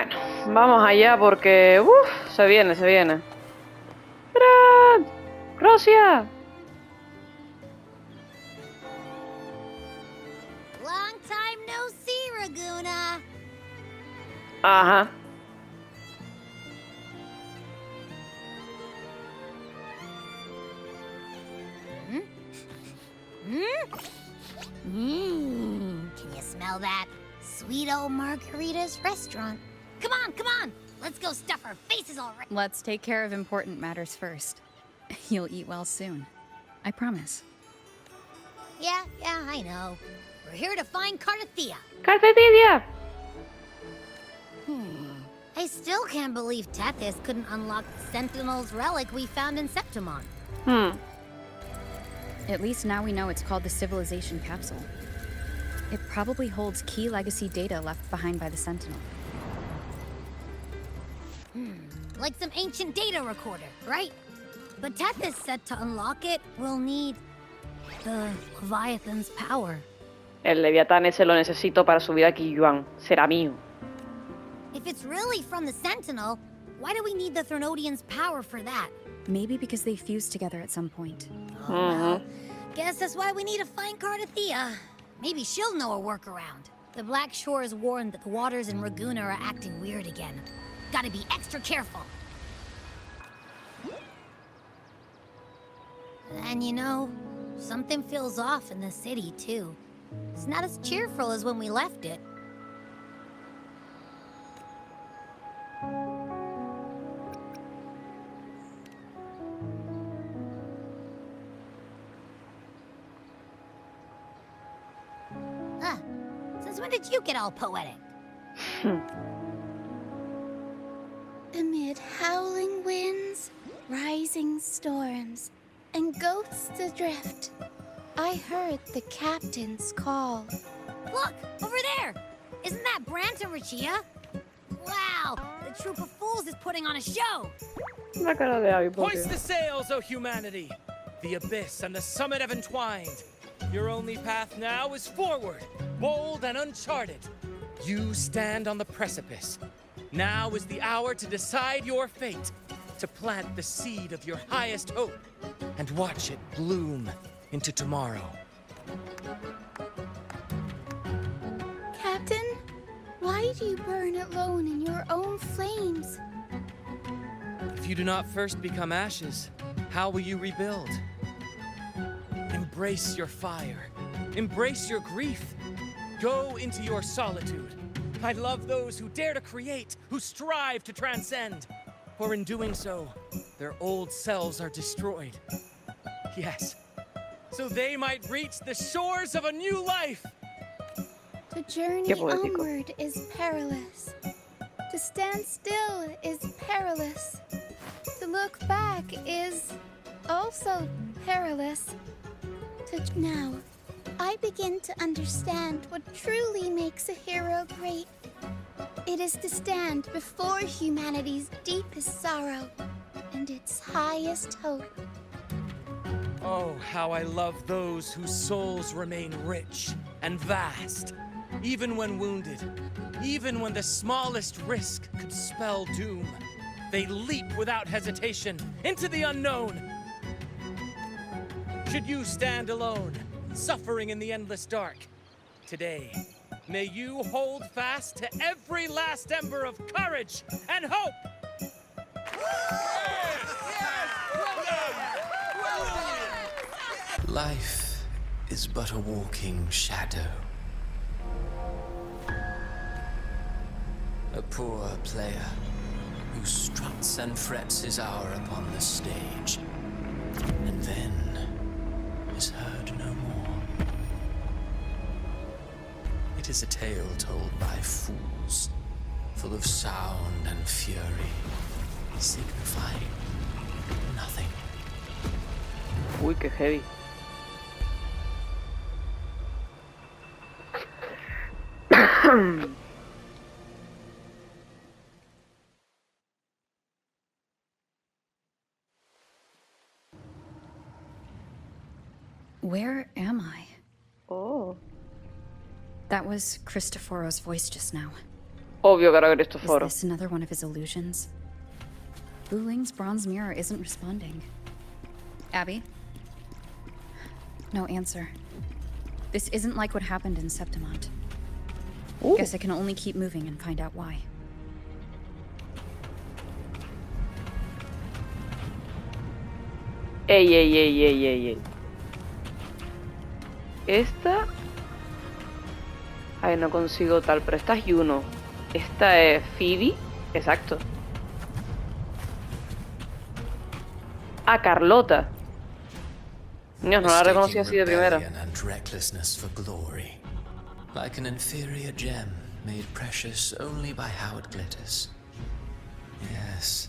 Bueno, vamos allá porque... se viene, se viene. ¡Brad! ¡Rosia! Long time no see, Raguna. Ajá. Can you smell that? Sweet old Margarita's restaurant. Come on, come on! Let's go stuff our faces already. Let's take care of important matters first. You'll eat well soon. I promise. Yeah, I know. We're here to find Cartathea. ¡Cartetidia! I still can't believe Tethys couldn't unlock the Sentinel's relic we found in Septimon. At least now we know it's called the Civilization Capsule. It probably holds key legacy data left behind by the Sentinel. Like some ancient data recorder, right? But Tethys said to unlock it, we'll need the Leviathan's power. El Leviatán ese lo necesito para subir a Yuan. Será mío. If it's really from the Sentinel, why do we need the Threnodian's power for that? Maybe because they fused together at some point. Well, guess that's why we need to find Cartathea. Maybe she'll know a workaround. The Black Shore is warned that the waters in Raguna are acting weird again. Gotta be extra careful. And you know, something feels off in the city, too. It's not as cheerful as when we left it. Since when did you get all poetic? Amid howling winds, rising storms, and ghosts adrift, I heard the captain's call. Look, over there! Isn't that Brant and Rachia? Wow, the troop of fools is putting on a show! La cara de Abby, ¿por Hoist qué? the sails, O humanity! The abyss and the summit have entwined. Your only path now is forward, bold and uncharted. You stand on the precipice. Now is the hour to decide your fate, to plant the seed of your highest hope, and watch it bloom into tomorrow. Captain, why do you burn alone in your own flames? If you do not first become ashes, how will you rebuild? Embrace your fire. Embrace your grief. Go into your solitude. I love those who dare to create, who strive to transcend. For in doing so, their old selves are destroyed. Yes, so they might reach the shores of a new life. To journey Qué poético. onward is perilous. To stand still is perilous. To look back is also perilous. Now, I begin to understand what truly makes a hero great. It is to stand before humanity's deepest sorrow and its highest hope. Oh, how I love those whose souls remain rich and vast, even when wounded, even when the smallest risk could spell doom. They leap without hesitation into the unknown. Should you stand alone, suffering in the endless dark, today, may you hold fast to every last ember of courage and hope! Life is but a walking shadow. A poor player who struts and frets his hour upon the stage, and then is heard no more. It is a tale told by fools, full of sound and fury, signifying nothing. Uy, qué heavy. Where am I? Oh. That was Cristoforo's voice just now. Obvio que era Is Cristoforo. this another one of his illusions? Wu Ling's bronze mirror isn't responding. Abby? No answer. This isn't like what happened in Septimont. Ooh. Guess I can only keep moving and find out why. Ey, ey, ey, ey, ey, ey. Esta... Ay, no consigo tal, pero esta es Juno. Esta es Phoebe. Exacto. Ah, Carlota. Dios, no la reconocí así de primera. Rebellion and recklessness for glory, like an inferior gem made precious only by how it glitters. Yes,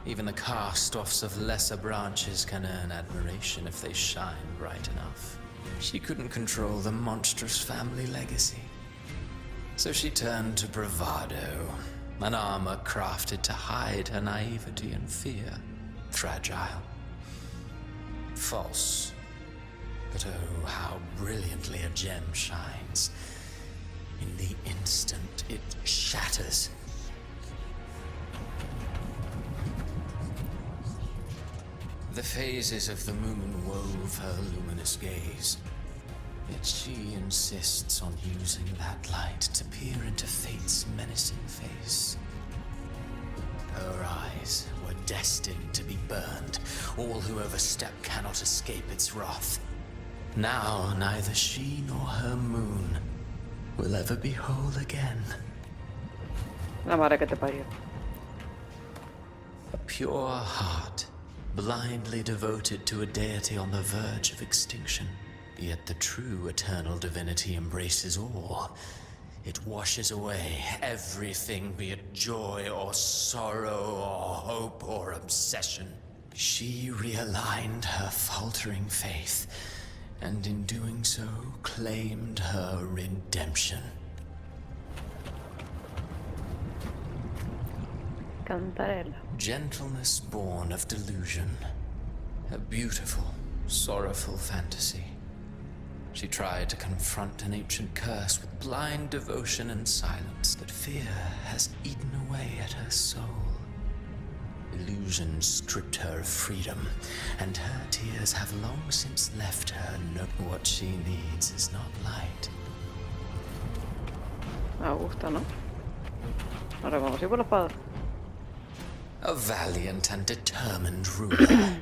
even the cast-offs of lesser branches can earn admiration if they shine bright enough. She couldn't control the monstrous family legacy, so she turned to bravado, an armor crafted to hide her naivety and fear. Fragile, false, but oh, how brilliantly a gem shines. In the instant it shatters. The phases of the moon wove her luminous gaze, yet she insists on using that light to peer into fate's menacing face. Her eyes were destined to be burned. All who overstep cannot escape its wrath. Now neither she nor her moon will ever be whole again. La madre que te parió. A pure heart, blindly devoted to a deity on the verge of extinction. Yet the true eternal divinity embraces all. It washes away everything, be it joy or sorrow or hope or obsession. She realigned her faltering faith, and in doing so, claimed her redemption. Cantarella. Gentleness born of delusion. A beautiful, sorrowful fantasy. She tried to confront an ancient curse with blind devotion and silence, but fear has eaten away at her soul. Illusion stripped her of freedom, and her tears have long since left her. What she needs is not light. Me gusta, ¿no? La reconocí por la espada. A valiant and determined ruler.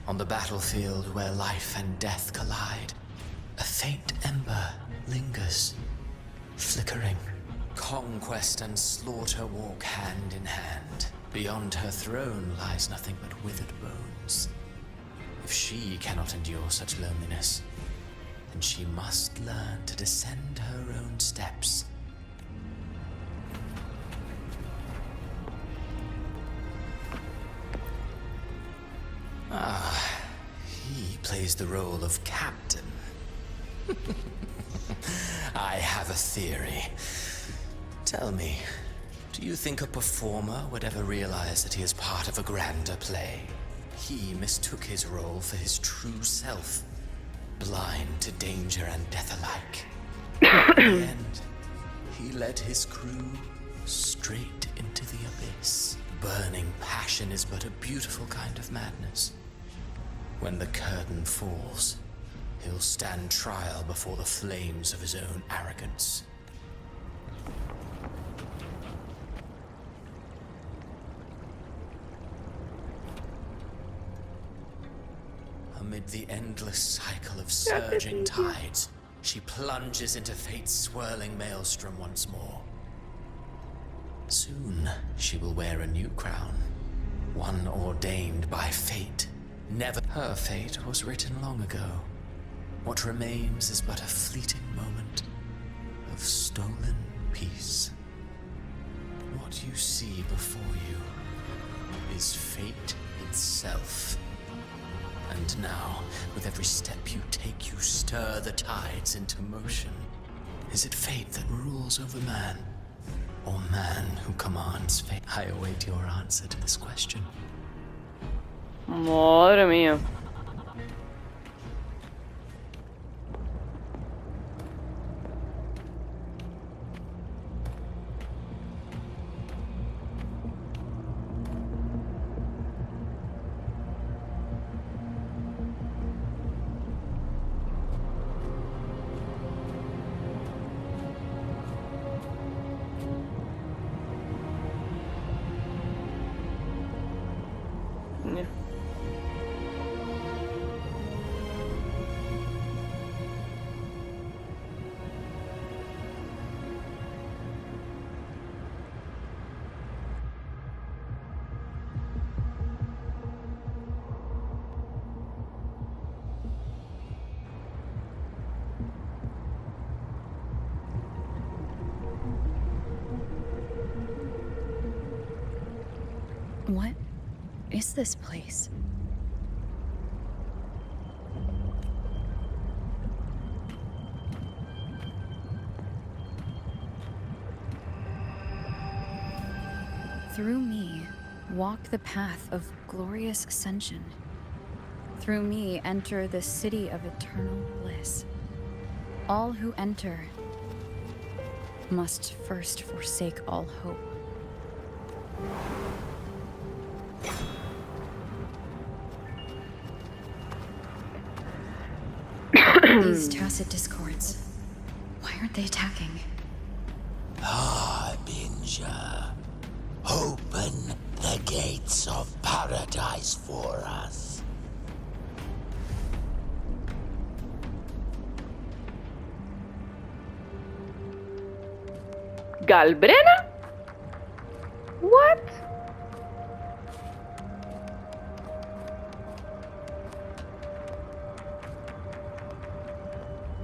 On the battlefield where life and death collide, a faint ember lingers, flickering. Conquest and slaughter walk hand in hand. Beyond her throne lies nothing but withered bones. If she cannot endure such loneliness, then she must learn to descend her own steps. Ah, he plays the role of captain. I have a theory. Tell me, do you think a performer would ever realize that he is part of a grander play? He mistook his role for his true self, blind to danger and death alike. In the end, he led his crew straight into the abyss. Burning passion is but a beautiful kind of madness. When the curtain falls, he'll stand trial before the flames of his own arrogance. Amid the endless cycle of surging tides, she plunges into fate's swirling maelstrom once more. Soon, she will wear a new crown, one ordained by fate. Never. Her fate was written long ago. What remains is but a fleeting moment of stolen peace. What you see before you is fate itself. And now, with every step you take, you stir the tides into motion. Is it fate that rules over man? Or man who commands fate? I await your answer to this question. Madre mía. Yeah. What is this place? Through me, walk the path of glorious ascension. Through me, enter the city of eternal bliss. All who enter must first forsake all hope. These tacit discords, why aren't they attacking? Harbinger, open the gates of paradise for us. ¿Galbrena? What?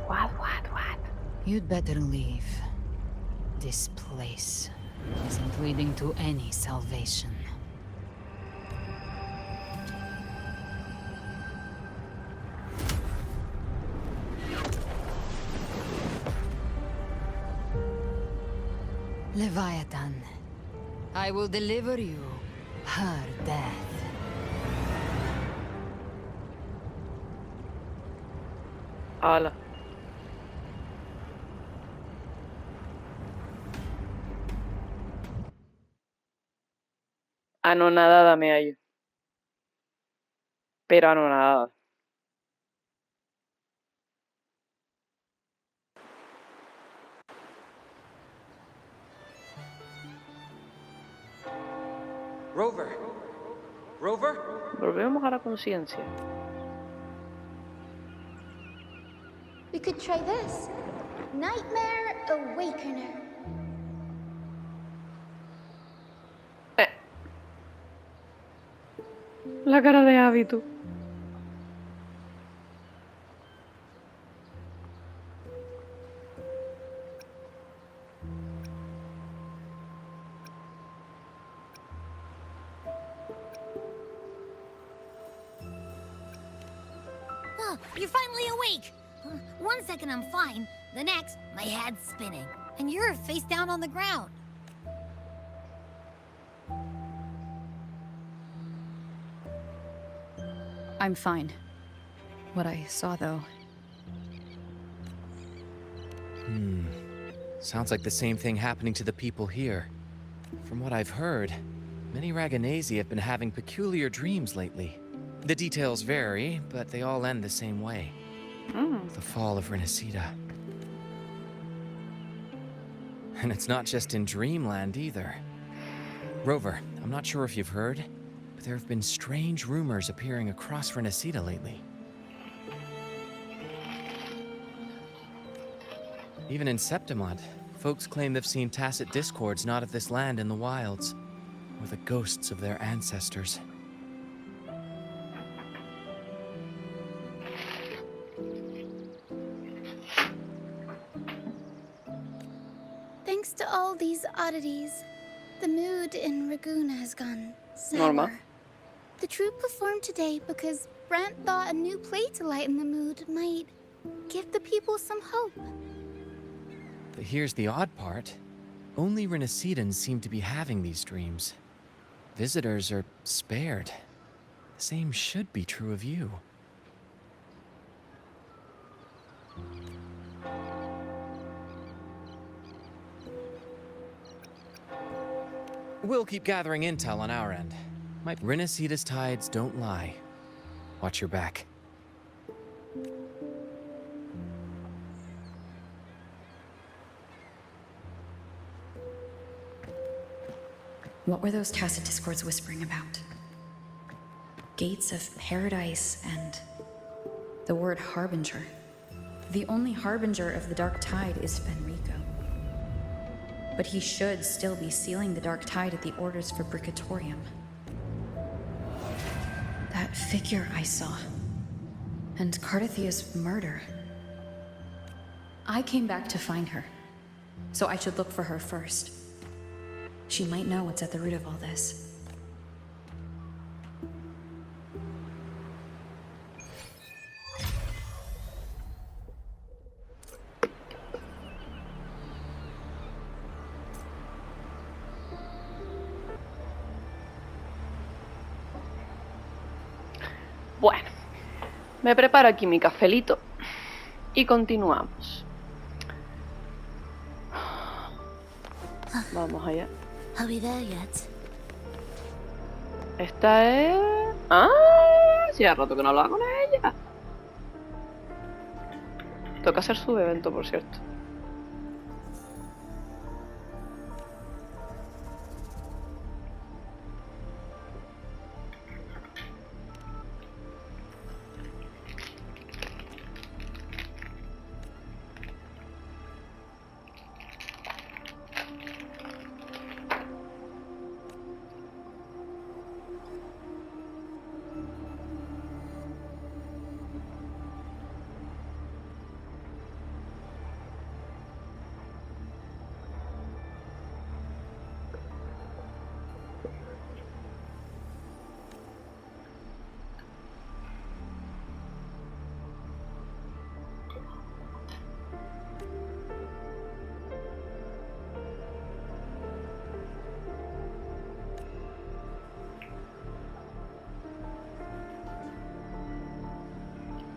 What? You'd better leave. This place isn't leading to any salvation. Leviathan, I will deliver you her death. Ala. Anonadada me hallo. Pero anonadada. Rover! Rover? Volvemos a la conciencia. We could try this. Nightmare Awakener. La cara de hábito. Oh, you're finally awake. 1 second I'm fine. The next, my head's spinning. And you're face down on the ground. I'm fine. What I saw, though. Sounds like the same thing happening to the people here. From what I've heard, many Raganesi have been having peculiar dreams lately. The details vary, but they all end the same way. The fall of Renacida. And it's not just in Dreamland either. Rover, I'm not sure if you've heard, but there have been strange rumors appearing across Renacida lately. Even in Septimont, folks claim they've seen tacit discords not of this land in the wilds, or the ghosts of their ancestors. Thanks to all these oddities, the mood in Raguna has gone sour. Normal. The troupe performed today because Brant thought a new play to lighten the mood might give the people some hope. But here's the odd part. Only Renacidans seem to be having these dreams. Visitors are spared. The same should be true of you. We'll keep gathering intel on our end. Renacida's tides don't lie. Watch your back. What were those tacit discords whispering about? gates of paradise and the word harbinger. The only harbinger of the dark tide is Fenrico. But he should still be sealing the dark tide at the orders for Bricatorium. That figure I saw, and Cardathia's murder. I came back to find her, so I should look for her first. She might know what's at the root of all this. Bueno, me preparo aquí mi cafelito y continuamos. Vamos allá. Are we there yet? Esta es... ¡Ah! Sí, hace rato que no hablaba con ella. Toca hacer su evento, por cierto.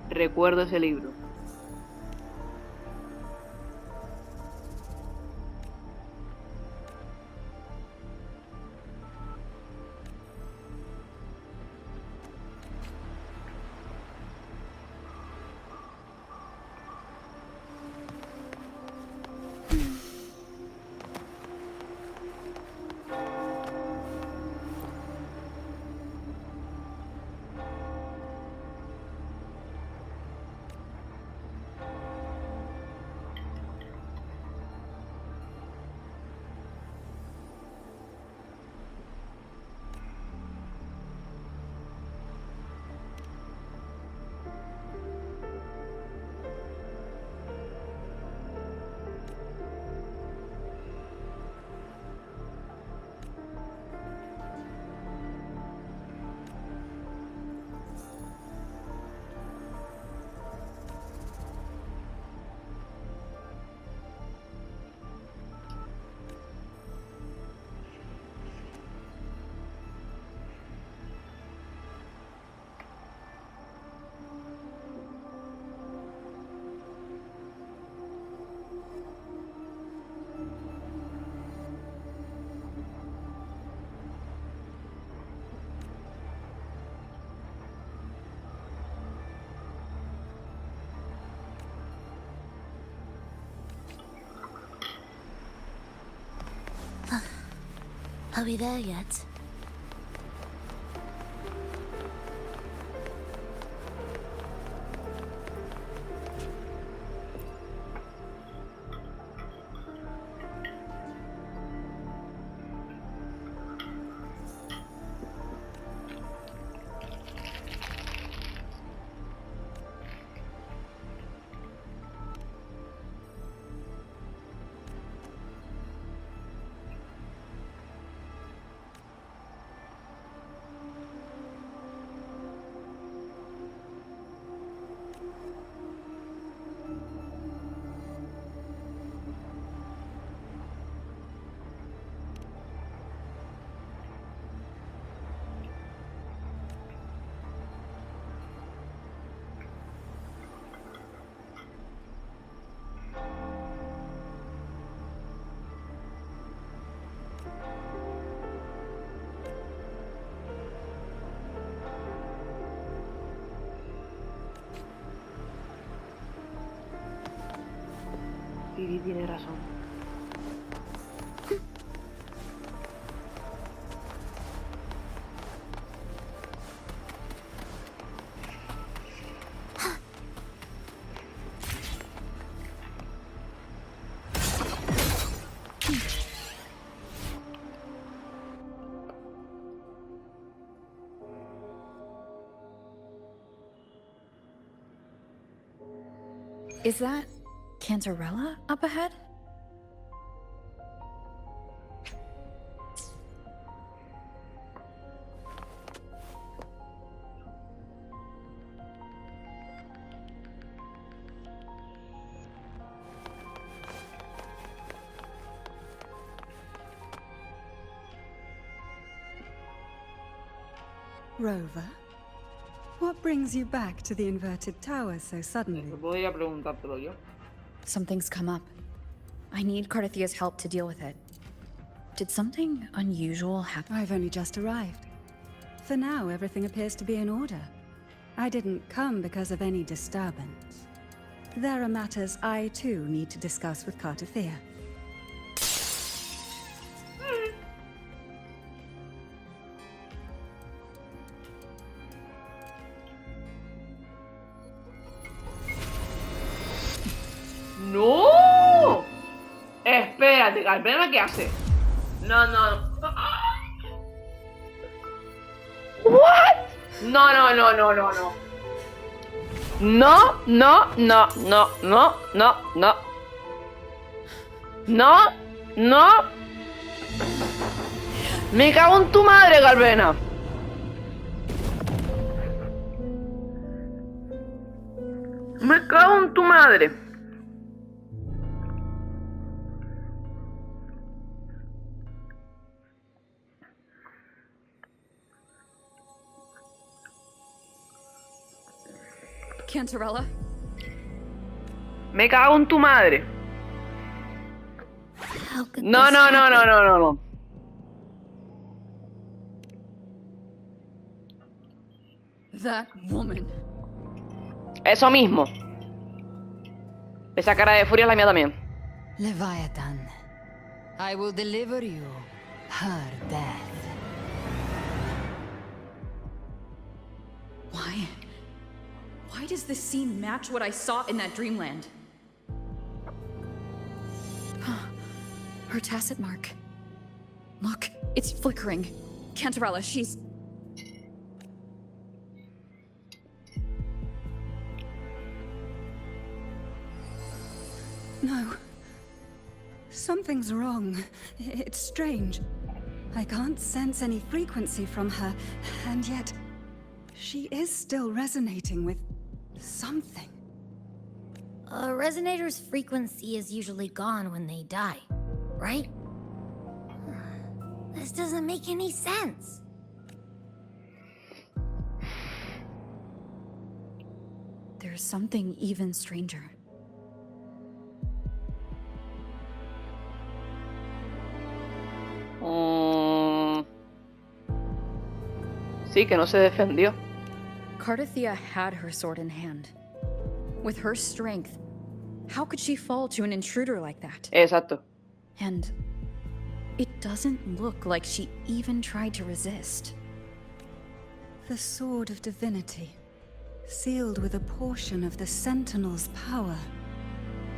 Recuerdo ese libro. Are we there yet? Piri tiene razón. Is that Cantarella up ahead? Rover, what brings you back to the inverted tower so suddenly? Podría preguntártelo yo. Something's come up. I need Cardathia's help to deal with it. Did something unusual happen? I've only just arrived. For now, everything appears to be in order. I didn't come because of any disturbance. There are matters I, too, need to discuss with Cardathia. ¡No! Espérate, Galbrena, ¿qué hace? No. What? No. No. Me cago en tu madre, Galbrena. Me cago en tu madre. Cantarella? Me cago en tu madre. How could No. That woman. Eso mismo. Esa cara de furia es la mía también. Leviathan, I will deliver you her death. Why does this scene match what I saw in that dreamland? Her tacit mark. Look, it's flickering. Cantarella, she's... No. Something's wrong. It's strange. I can't sense any frequency from her, and yet she is still resonating with something. A resonator's frequency is usually gone when they die, right? This doesn't make any sense. There's something even stranger. Sí, que no se defendió. Cardathia had her sword in hand. With her strength, how could she fall to an intruder like that? Exacto. And it doesn't look like she even tried to resist. The Sword of Divinity, sealed with a portion of the Sentinel's power.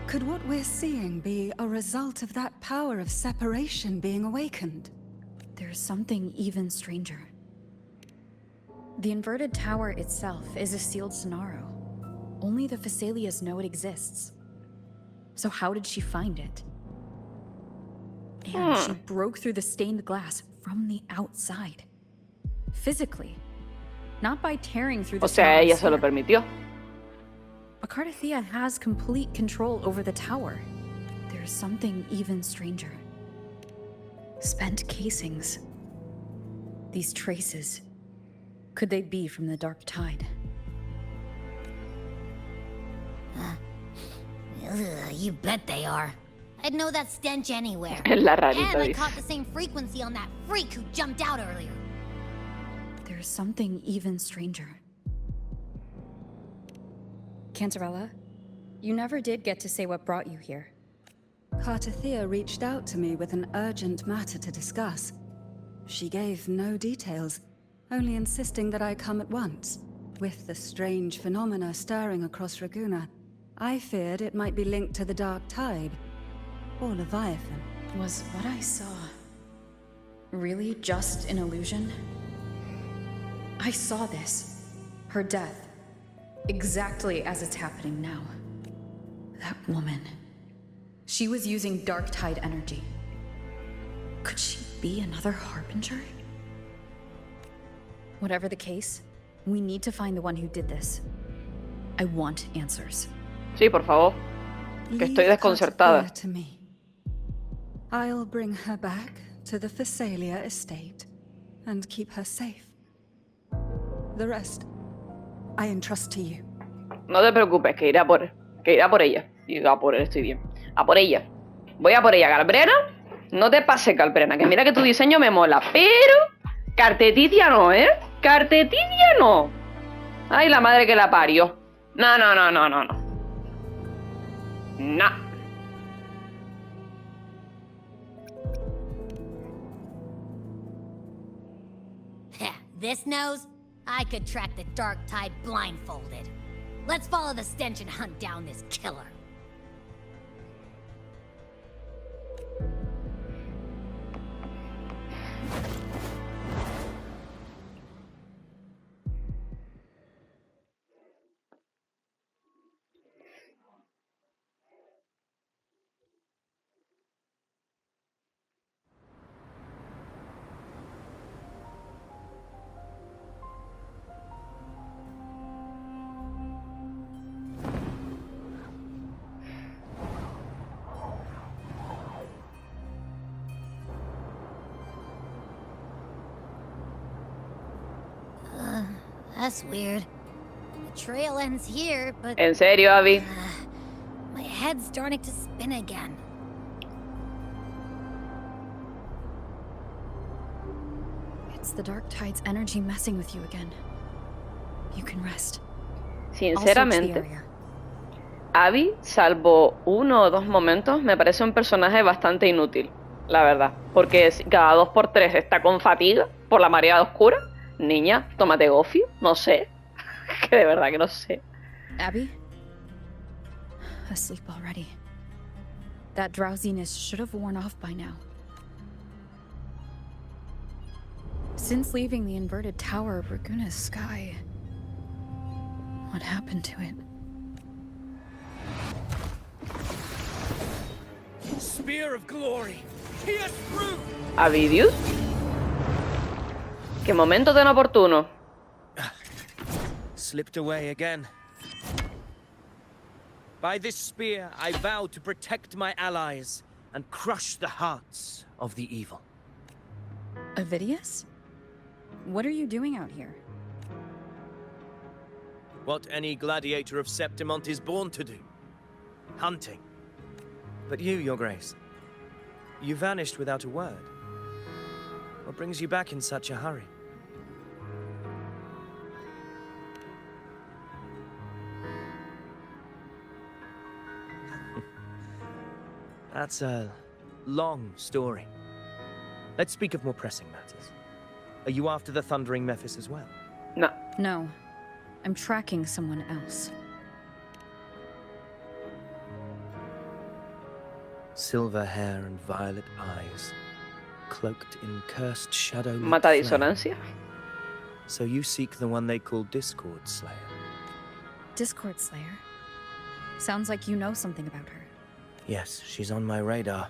Could what we're seeing be a result of that power of separation being awakened? There's something even stranger. The inverted tower itself is a sealed sonaro. Only the Phasalias know it exists. So how did she find it? And she broke through the stained glass from the outside. Physically. Not by tearing through the O sea, ella sonaro se lo sphere. permitió. But Cardathia has complete control over the tower. There's something even stranger. Spent casings. These traces. Could they be from the Dark Tide? You bet they are. I'd know that stench anywhere. Es la And rarita, I dice. caught the same frequency on that freak who jumped out earlier. There's something even stranger. Cantarella, you never did get to say what brought you here. Cardathia reached out to me with an urgent matter to discuss. She gave no details, only insisting that I come at once. With the strange phenomena stirring across Raguna, I feared it might be linked to the Dark Tide, or Leviathan. Was what I saw really just an illusion? I saw this, her death, exactly as it's happening now. That woman. She was using dark tide energy. Could she be another harbinger? Whatever the case, we need to find the one who did this. I want answers. Sí, por favor. Que estoy desconcertada. Leave Carter to me. I'll bring her back to the Phasalia estate and keep her safe. The rest, I entrust to you. No te preocupes, que iré a por ella. Y a por él, estoy bien. A por ella. Voy a por ella, Galbrena. No te pases, Galbrena, que mira que tu diseño me mola. Pero Cartetitia no, ¿eh? Cartetitia no. Ay, la madre que la parió. No. No. This nose? I could track the dark tide blindfolded. Let's follow the stench and hunt down this killer. That's weird. The trail ends here, but... En serio, Abby. My head's starting to spin again. It's the dark tide's energy messing with you again. You can rest. Sinceramente, Abby, salvo 1 o 2 momentos, me parece un personaje bastante inútil, la verdad. Porque cada 2 por 3 está con fatiga por la marea oscura. Niña, tómate gofio, no sé. Que de verdad que no sé. Abby? Asleep already. That drowsiness should have worn off by now. Since leaving the inverted tower of Raguna's sky, what happened to it? Spear of glory, pierce through. ¿Avidius? ¡Qué momento tan oportuno! Slipped away again. By this spear, I vow to protect my allies and crush the hearts of the evil. Avidius? What are you doing out here? What any gladiator of Septimont is born to do. Hunting. But you, Your Grace, you vanished without a word. What brings you back in such a hurry? That's a long story. Let's speak of more pressing matters. Are you after the Thundering Mephis as well? No. No. I'm tracking someone else. Silver hair and violet eyes, cloaked in cursed shadow. Mata disonancia. So you seek the one they call Discord Slayer. Discord Slayer? Sounds like you know something about her. Yes, she's on my radar.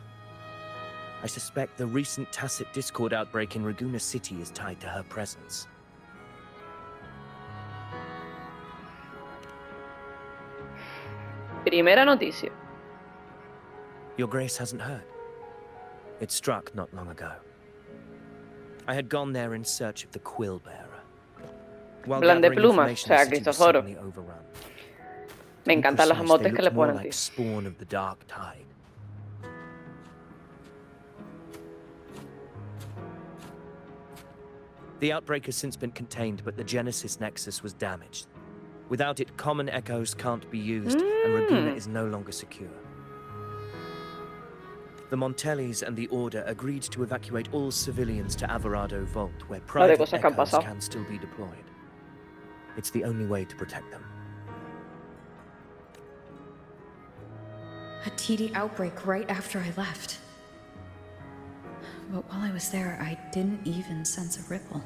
I suspect the recent tacit Discord outbreak in Raguna City is tied to her presence. Primera noticia. Your Grace hasn't heard. It struck not long ago. I had gone there in search of the Quill Bearer. While Plan de gathering plumas, information, o sea, the city was Cristoforo. suddenly overrun. Me To be encantan los precise, emotes they que le looked more ponen, like tío. spawn of the dark tide. The outbreak has since been contained, but the Genesis Nexus was damaged. Without it, common echoes can't be used, and Raguna is no longer secure. The Montellis and the Order agreed to evacuate all civilians to Averado Vault, where private cosas que han echoes pasado. can still be deployed. It's the only way to protect them. A TD outbreak right after I left. But while I was there, I didn't even sense a ripple.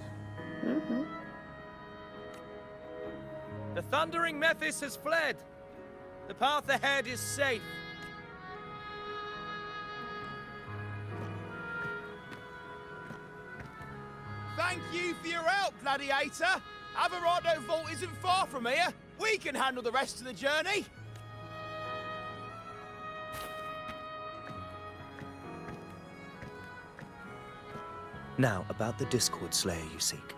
The Thundering Mephis has fled! The path ahead is safe. Thank you for your help, Gladiator. Averado Vault isn't far from here. We can handle the rest of the journey. Now, about the Discord Slayer you seek.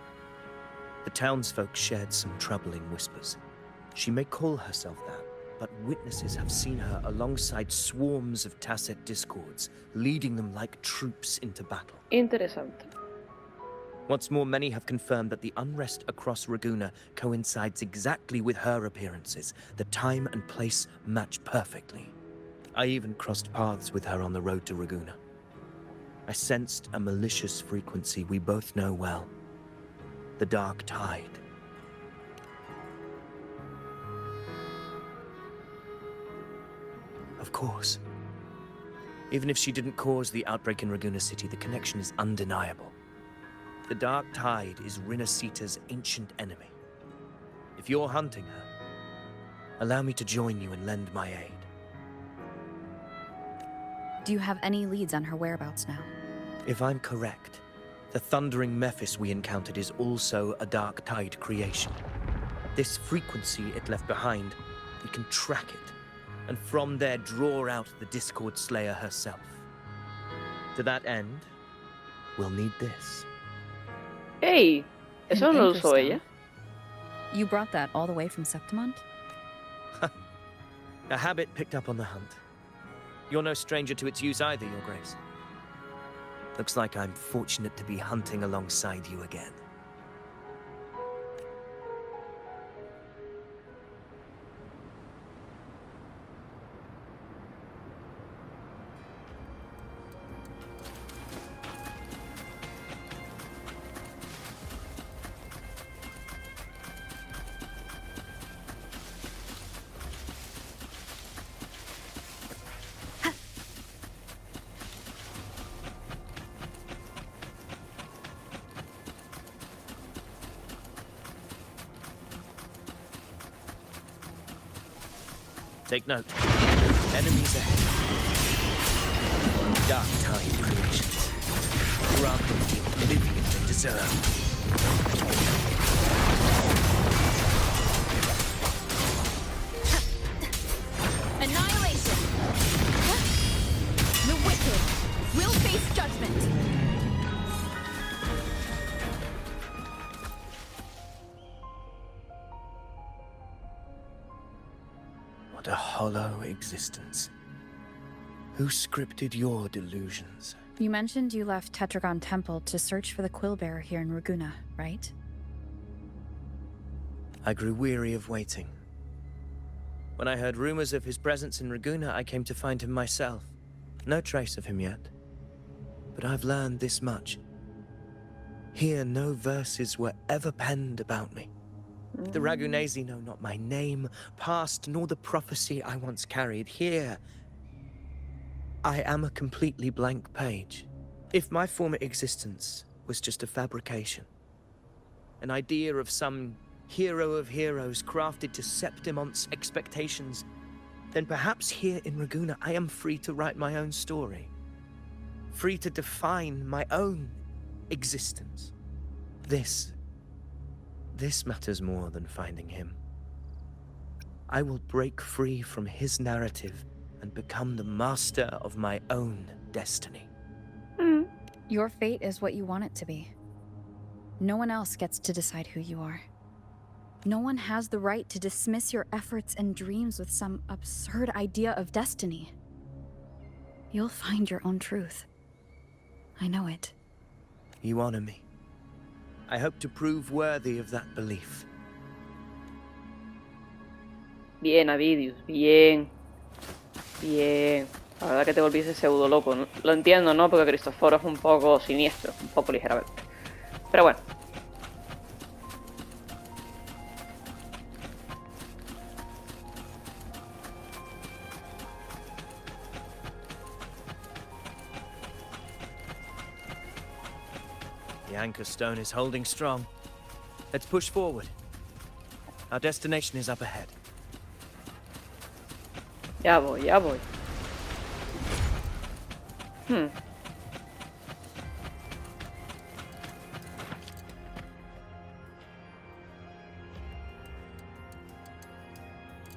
The townsfolk shared some troubling whispers. She may call herself that, but witnesses have seen her alongside swarms of Tacet Discords, leading them like troops into battle. Interesante. What's more, many have confirmed that the unrest across Raguna coincides exactly with her appearances. The time and place match perfectly. I even crossed paths with her on the road to Raguna. I sensed a malicious frequency we both know well. The Dark Tide. Of course. Even if she didn't cause the outbreak in Raguna City, the connection is undeniable. The Dark Tide is Rinasita's ancient enemy. If you're hunting her, allow me to join you and lend my aid. Do you have any leads on her whereabouts now? If I'm correct, the thundering Mephis we encountered is also a Dark Tide creation. This frequency it left behind, we can track it, and from there draw out the Discord Slayer herself. To that end, we'll need this. Hey, eso An no lo anchor usó stone. ella. You brought that all the way from Septimont? A habit picked up on the hunt. You're no stranger to its use either, Your Grace. Looks like I'm fortunate to be hunting alongside you again. Take note. Enemies ahead. Dark Tide creations. Grant them the oblivion they deserve. Annihilation! The wicked will face judgment! What a hollow existence. Who scripted your delusions? You mentioned you left Tetragon Temple to search for the Quillbearer here in Raguna, right? I grew weary of waiting. When I heard rumors of his presence in Raguna, I came to find him myself. No trace of him yet. But I've learned this much. Here, no verses were ever penned about me. The Ragunesi know not my name, past, nor the prophecy I once carried. Here, I am a completely blank page. If my former existence was just a fabrication, an idea of some hero of heroes crafted to Septimont's expectations, then perhaps here in Raguna I am free to write my own story. Free to define my own existence. This matters more than finding him. I will break free from his narrative and become the master of my own destiny. Your fate is what you want it to be. No one else gets to decide who you are. No one has the right to dismiss your efforts and dreams with some absurd idea of destiny. You'll find your own truth. I know it. You honor me. I hope to prove worthy of that belief. Bien, Avidius, bien. Bien. La verdad que te volviste pseudo loco, ¿no? Lo entiendo, ¿no? Porque Cristoforo es un poco siniestro, un poco ligeramente. Pero bueno. The anchor stone is holding strong. Let's push forward. Our destination is up ahead. Ya voy, ya voy.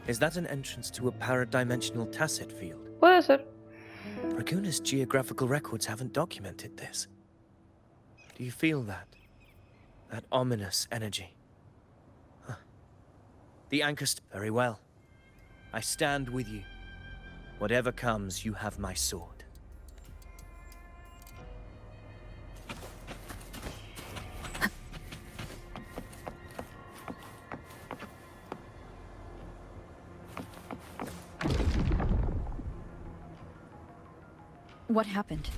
Is that an entrance to a paradimensional tacit field? Puede ser. Raguna's geographical records haven't documented this. Do you feel that? That ominous energy? Huh. The anchor... Very well. I stand with you. Whatever comes, you have my sword. What happened?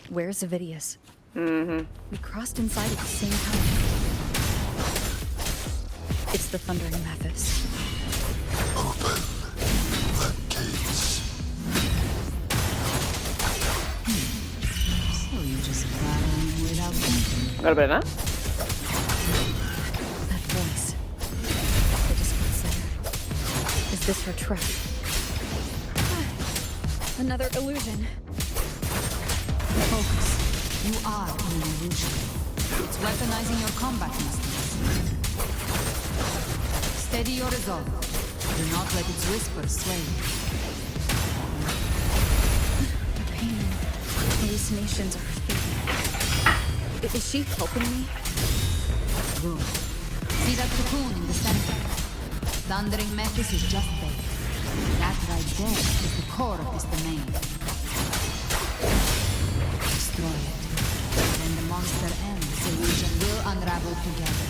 Where's Avidius? We crossed inside at the same time. It's the Thundering Mathis. Open the gates. So you just battling without thinking. ¿Galbrena? That voice. The Discord Slayer. Is this her trap? Another illusion. Focus. You are an illusion. It's weaponizing your combat instincts. Steady your resolve. Do not let its whispers sway you. The pain and hallucinations are fading. Is she helping me? Good. See that cocoon in the center? Thundering Mephis is just there. That right there is the core of this domain. Destroy it. When the monster ends, the illusion will unravel together.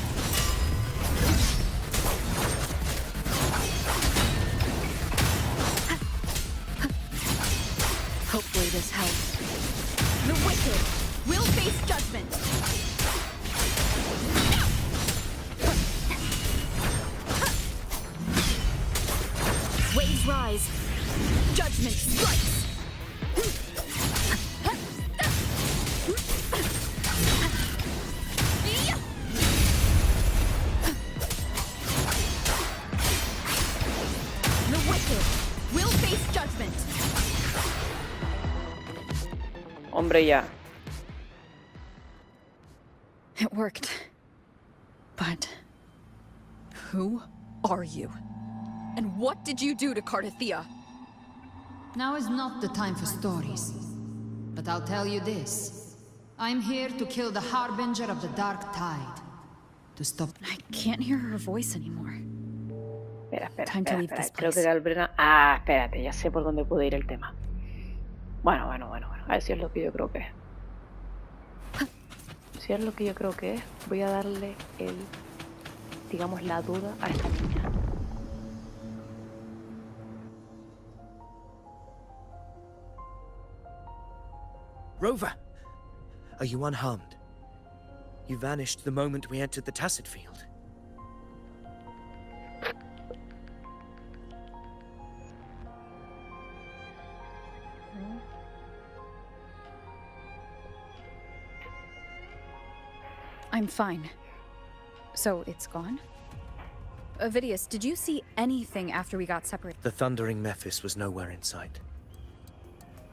Hopefully this helps. The wicked will face judgment. Waves rise. Judgment strikes. The wicked will face judgment. Hombre, ya. It worked. But who are you? And what did you do to Cardathia? Now is not the time for stories. But I'll tell you this. I'm here to kill the Harbinger of the Dark Tide. To stop... I can't hear her voice anymore. Espera, Time to leave this Creo que place. Galbrena... Ah, espérate, ya sé por dónde puede ir el tema. Bueno. A ver si es lo que yo creo que es. Si es lo que yo creo que es, voy a darle digamos, la duda a esta niña. Rover! Are you unharmed? You vanished the moment we entered the tacit field. I'm fine. So it's gone? Avidius, did you see anything after we got separated? The Thundering Mephis was nowhere in sight.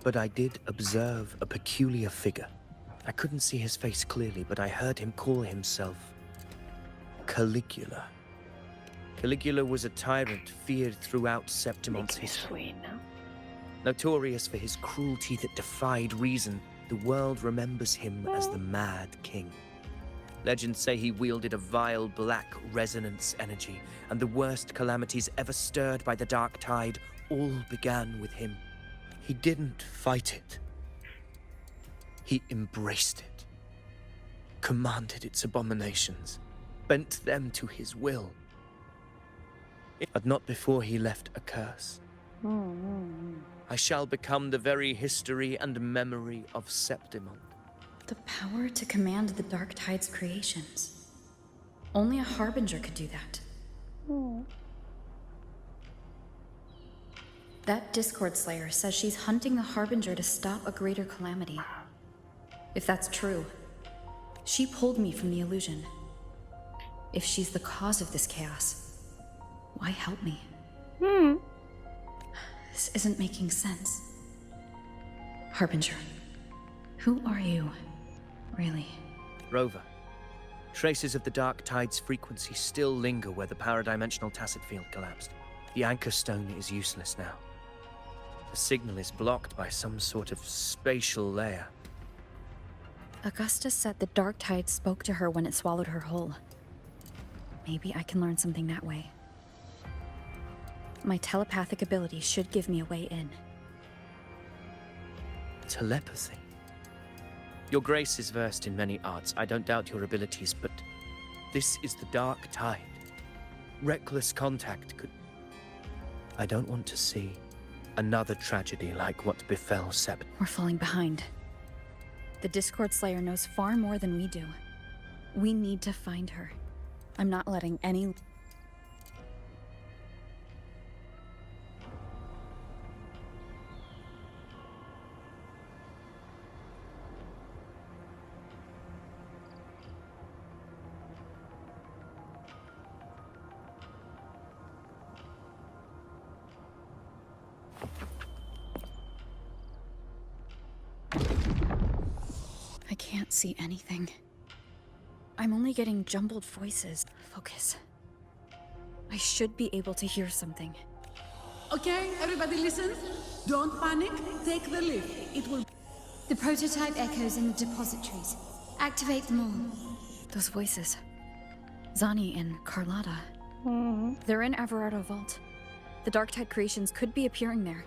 But I did observe a peculiar figure. I couldn't see his face clearly, but I heard him call himself Caligula. Caligula was a tyrant feared throughout Septimon's history. Notorious for his cruelty that defied reason, the world remembers him as the Mad King. Legends say he wielded a vile black resonance energy, and the worst calamities ever stirred by the Dark Tide all began with him. He didn't fight it. He embraced it, commanded its abominations, bent them to his will. But not before he left a curse. I shall become the very history and memory of Septimon. The power to command the Dark Tide's creations. Only a Harbinger could do that. That Discord Slayer says she's hunting the Harbinger to stop a greater calamity. If that's true, she pulled me from the illusion. If she's the cause of this chaos, why help me? This isn't making sense. Harbinger, who are you, really? Rover. Traces of the Dark Tide's frequency still linger where the paradimensional tacit field collapsed. The anchor stone is useless now. The signal is blocked by some sort of spatial layer. Augusta said the Dark Tide spoke to her when it swallowed her whole. Maybe I can learn something that way. My telepathic ability should give me a way in. Telepathy? Your Grace is versed in many arts. I don't doubt your abilities, but this is the Dark Tide. Reckless contact could... I don't want to see another tragedy like what befell Seb. We're falling behind. The Discord Slayer knows far more than we do. We need to find her. I'm not letting any... I can't see anything. I'm only getting jumbled voices. Focus. I should be able to hear something. Okay, everybody listen. Don't panic. Take the lift. It will... The prototype echoes in the depositories. Activate them all. Those voices. Zani and Carlotta. They're in Everardo Vault. The Dark Tide creations could be appearing there.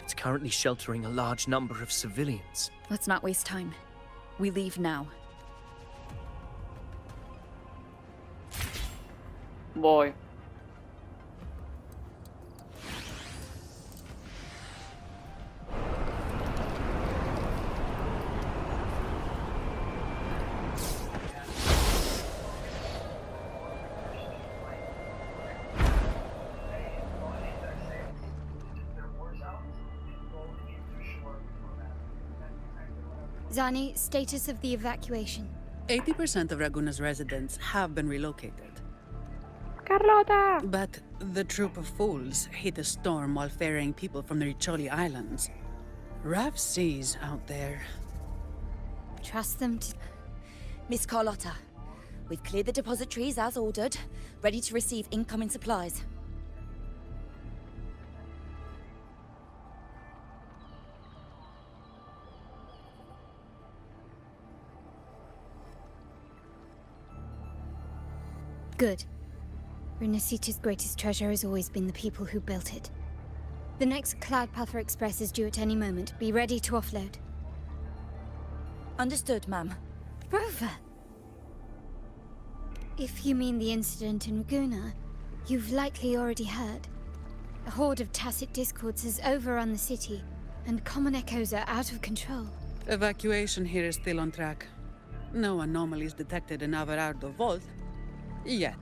It's currently sheltering a large number of civilians. Let's not waste time. We leave now. Voy. Zani, status of the evacuation. 80% of Raguna's residents have been relocated. Carlota! But the troop of fools hit a storm while ferrying people from the Riccioli Islands. Rough seas out there. Trust them to... Miss Carlotta, we've cleared the depositories as ordered, ready to receive incoming supplies. Good. Renacita's greatest treasure has always been the people who built it. The next Cloudpather Express is due at any moment. Be ready to offload. Understood, ma'am. Rover! If you mean the incident in Raguna, you've likely already heard. A horde of tacit discords has overrun the city, and common echoes are out of control. Evacuation here is still on track. No anomalies detected in Everardo Vault. Yet.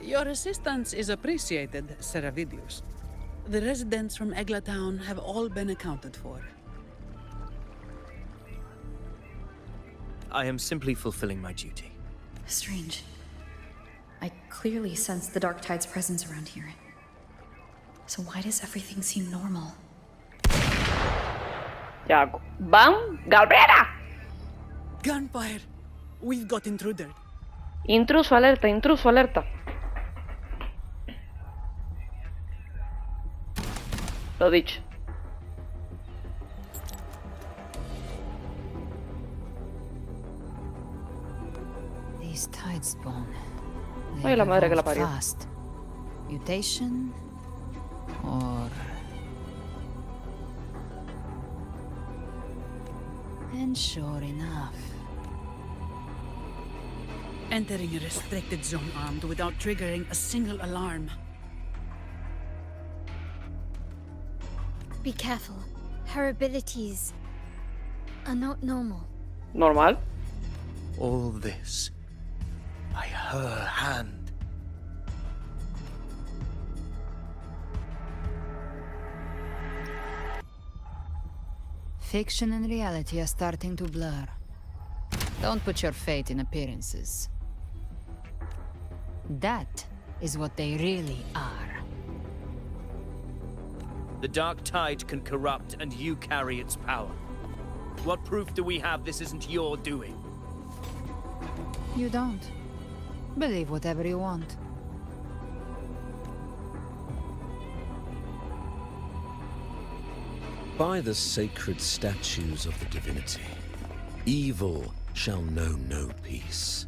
Your assistance is appreciated, Seravidius. The residents from Eglatown have all been accounted for. I am simply fulfilling my duty. Strange. I clearly sense the Dark Tide's presence around here. So why does everything seem normal? Ya, ¡van! ¡GALBRENA! Gunfire! We've got intruder. Intruso, alerta, intruso, alerta. Lo dicho. These tides spawn. Ay, la madre que la parió. Fast. Mutation or... And sure enough. Entering a restricted zone armed without triggering a single alarm. Be careful. Her abilities are not normal. Normal. All this by her hand. Fiction and reality are starting to blur. Don't put your faith in appearances. That is what they really are. The dark tide can corrupt, and you carry its power. What proof do we have this isn't your doing? You don't. Believe whatever you want. By the sacred statues of the divinity, evil shall know no peace.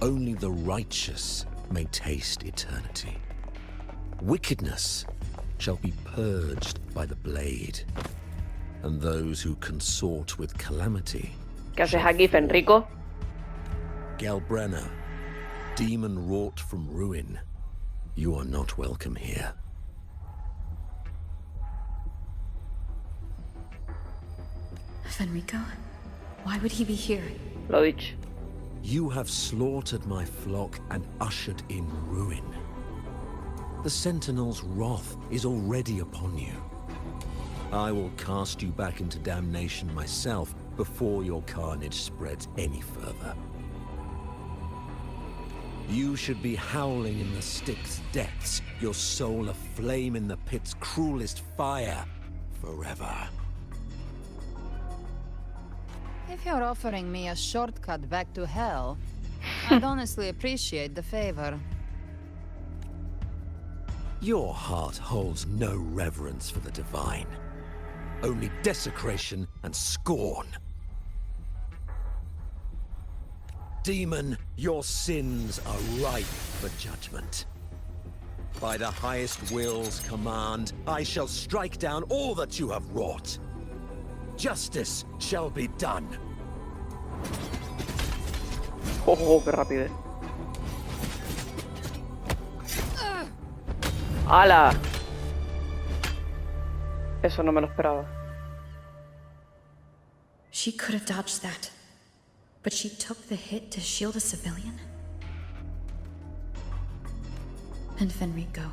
Only the righteous may taste eternity. Wickedness shall be purged by the blade, and those who consort with calamity. ¿Qué haces aquí, Fenrico? GALBRENA, demon wrought from ruin, you are not welcome here. Fenrico? Why would he be here? Lo dicho. You have slaughtered my flock and ushered in ruin. The Sentinel's wrath is already upon you. I will cast you back into damnation myself before your carnage spreads any further. You should be howling in the Styx's depths, your soul aflame in the pit's cruelest fire, forever. If you're offering me a shortcut back to hell, I'd honestly appreciate the favor. Your heart holds no reverence for the divine. Only desecration and scorn. Demon, your sins are ripe for judgment. By the highest will's command, I shall strike down all that you have wrought. Justice shall be done. Oh, qué rapidez. ¡Hala! Eso no me lo esperaba. She could have dodged that, but she took the hit to shield a civilian? And Fenrico,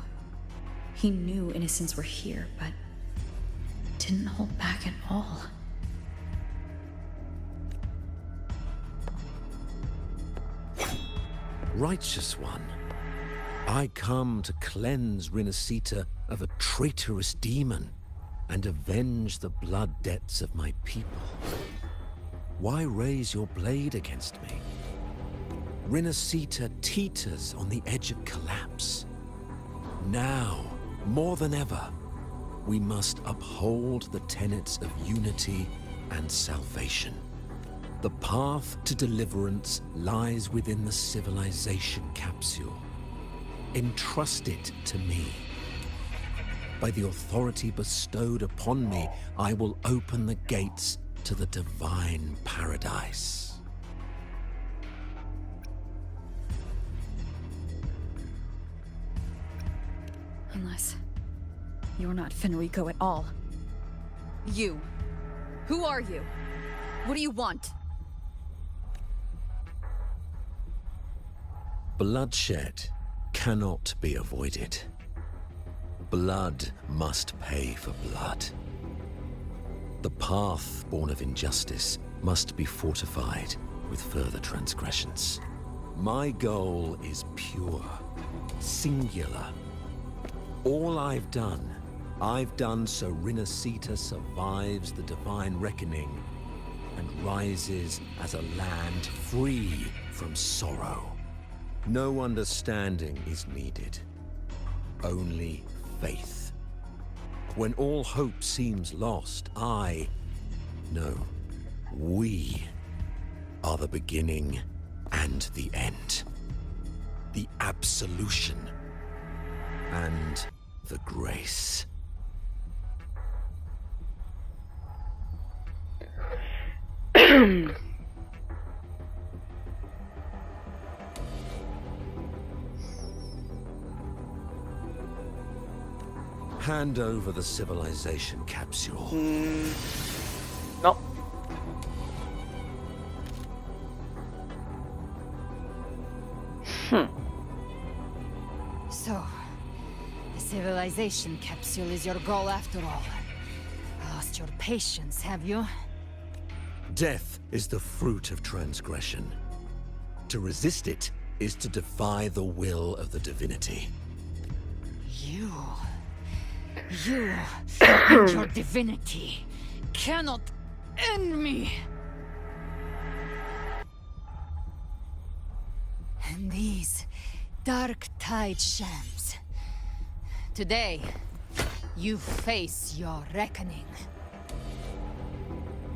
he knew innocents were here, but didn't hold back at all. Righteous one, I come to cleanse Rinascita of a traitorous demon and avenge the blood debts of my people. Why raise your blade against me? Rinascita teeters on the edge of collapse. Now, more than ever, we must uphold the tenets of unity and salvation. The path to deliverance lies within the civilization capsule. Entrust it to me. By the authority bestowed upon me, I will open the gates to the divine paradise. Unless you're not Fenrico at all. You. Who are you? What do you want? Bloodshed cannot be avoided. Blood must pay for blood. The path born of injustice must be fortified with further transgressions. My goal is pure, singular. All I've done so Rinascita survives the divine reckoning and rises as a land free from sorrow. No understanding is needed, only faith. When all hope seems lost, we are the beginning and the end. The absolution and the grace. Hand over the civilization capsule. No. So, the civilization capsule is your goal after all. Lost your patience, have you? Death is the fruit of transgression. To resist it is to defy the will of the divinity. You... You and your divinity cannot end me. And these dark tide shams. Today, you face your reckoning.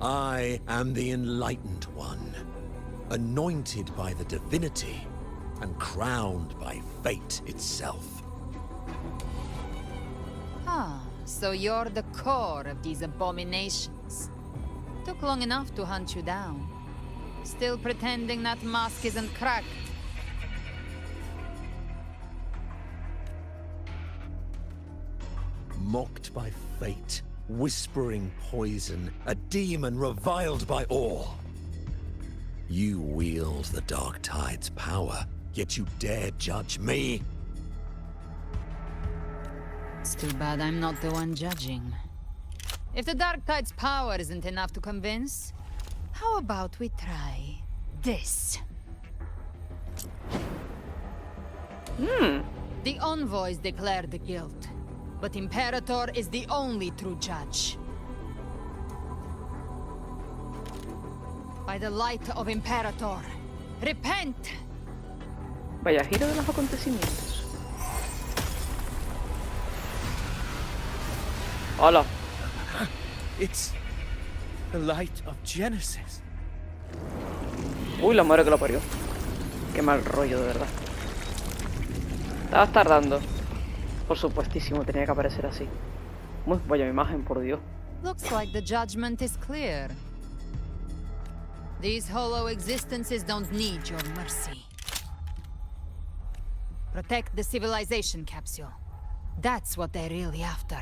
I am the Enlightened One, anointed by the divinity and crowned by fate itself. Ah, so you're the core of these abominations. Took long enough to hunt you down. Still pretending that mask isn't cracked. Mocked by fate, whispering poison, a demon reviled by all. You wield the Dark Tide's power, yet you dare judge me? It's too bad I'm not the one judging. If the Dark Tide's power isn't enough to convince, how about we try this? The envoys declare the guilt, but Imperator is the only true judge. By the light of Imperator, repent! Vaya giro de los acontecimientos. Hola. It's the light of Genesis. Uy, la madre que lo parió. Qué mal rollo, de verdad. Estabas tardando. Por supuestísimo, tenía que aparecer así. Uy, vaya imagen, por Dios. Looks like the judgment is clear. These hollow existences don't need your mercy. Protect the civilization capsule. That's what they're really after.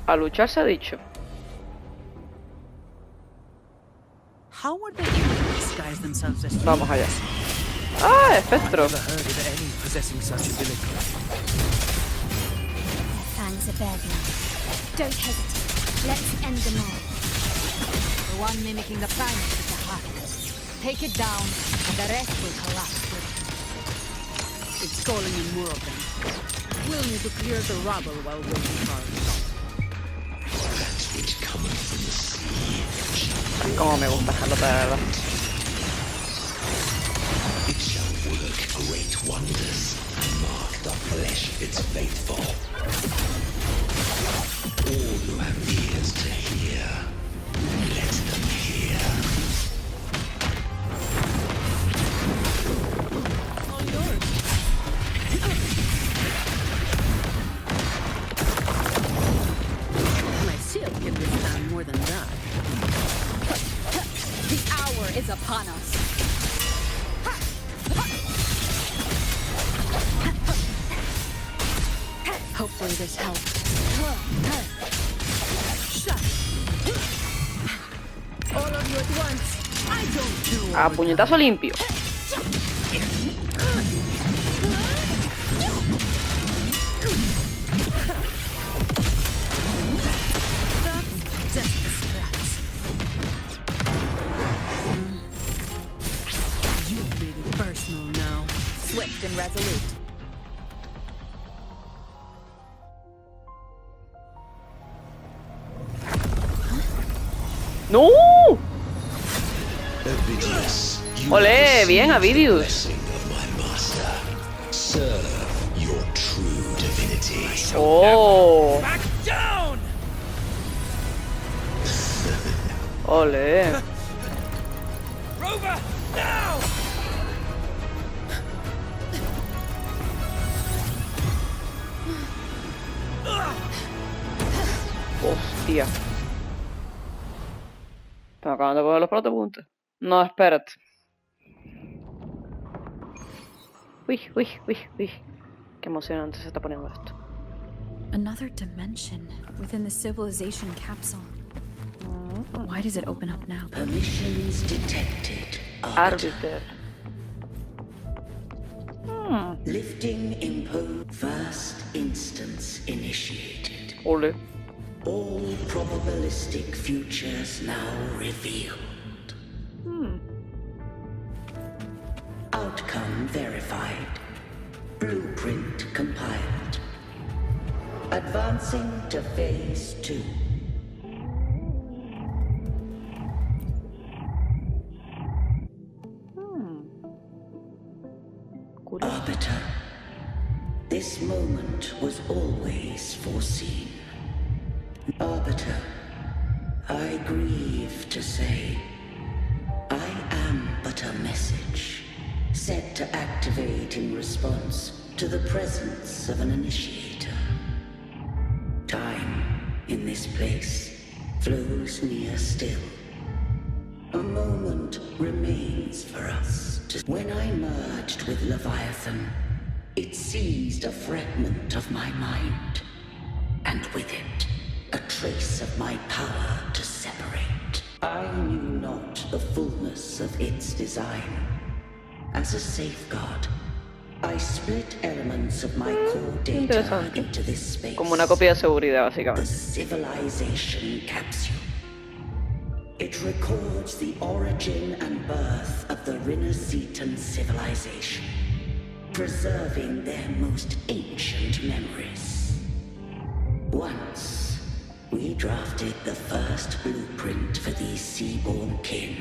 A luchar se ha dicho. How would they even disguise themselves as Vamos allá. Ah, espectro. I've never heard of any possessing such ability. Fangs are bared now. Don't hesitate. Let's end them all. The one mimicking the primates is the heart. Take it down, and the rest will collapse with it. It's calling in more of them. We'll need to clear the rubble while waiting for our stop. That which cometh from the sea. Como me gusta dejarlo de verdad. It shall work great wonders and mark the flesh its faithful. All who have ears to hear, let them hear. My shield can withstand more than that. The hour is upon us. Hopefully this helps. All of you at once. I don't know. A puñetazo limpio. Just the scratch. You made it personal now. Swift and resolute. ¡No! Ovidius, you Olé, have bien, received the Ovidius. blessing of my master. Serve your true divinity. Oh, Back down! ole. Rover, now! Hostia. ¿Me acaban de poner los protopuntos? No, espérate. Uy, uy, uy, uy. Qué emocionante se está poniendo esto. Another dimension within the civilization capsule. Why does it open up now? Permissions detected. Arbiter. Lifting imposed. First instance initiated. Ole. All probabilistic futures now revealed. Outcome verified. Blueprint compiled. Advancing to phase 2. Arbiter, this moment was always foreseen. Arbiter, I grieve to say, I am but a message, set to activate in response to the presence of an initiator. Time, in this place, flows near still. A moment remains for us to... When I merged with Leviathan, it seized a fragment of my mind, and with it, a trace of my power to separate. I knew not the fullness of its design. As a safeguard, I split elements of my core data into this space. Como una copia de seguridad, The básicamente. civilization capsule. It records the origin and birth of the Rinascitan civilization, preserving their most ancient memories. Once, we drafted the first blueprint for these seaborn kin.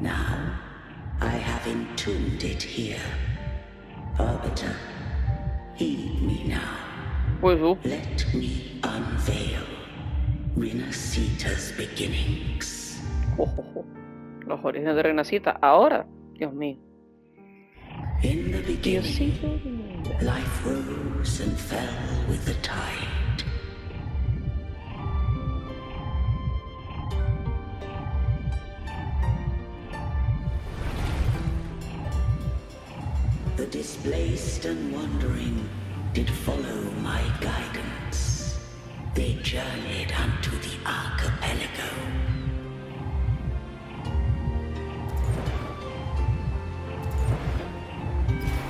Now, I have entombed it here. Arbiter, heed me now. Let me unveil Rinascita's beginnings. Los orígenes de Renacita, ahora, Dios mío. In the beginning, life rose and fell with the tide. The displaced and wandering did follow my guidance. They journeyed unto the archipelago.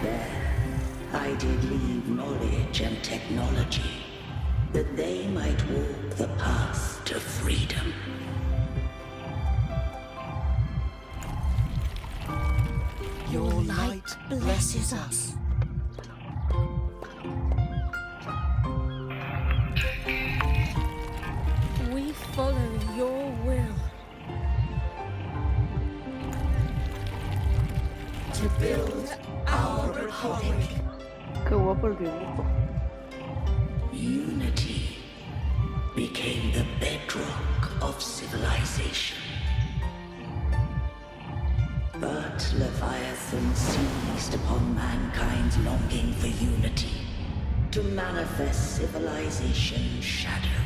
There, I did leave knowledge and technology, that they might walk the path to freedom. Your light blesses us. We follow your will. To build our republic. Qué guapo el dibujo. Unity became the bedrock of civilization. But Leviathan seized upon mankind's longing for unity to manifest civilization's shadow.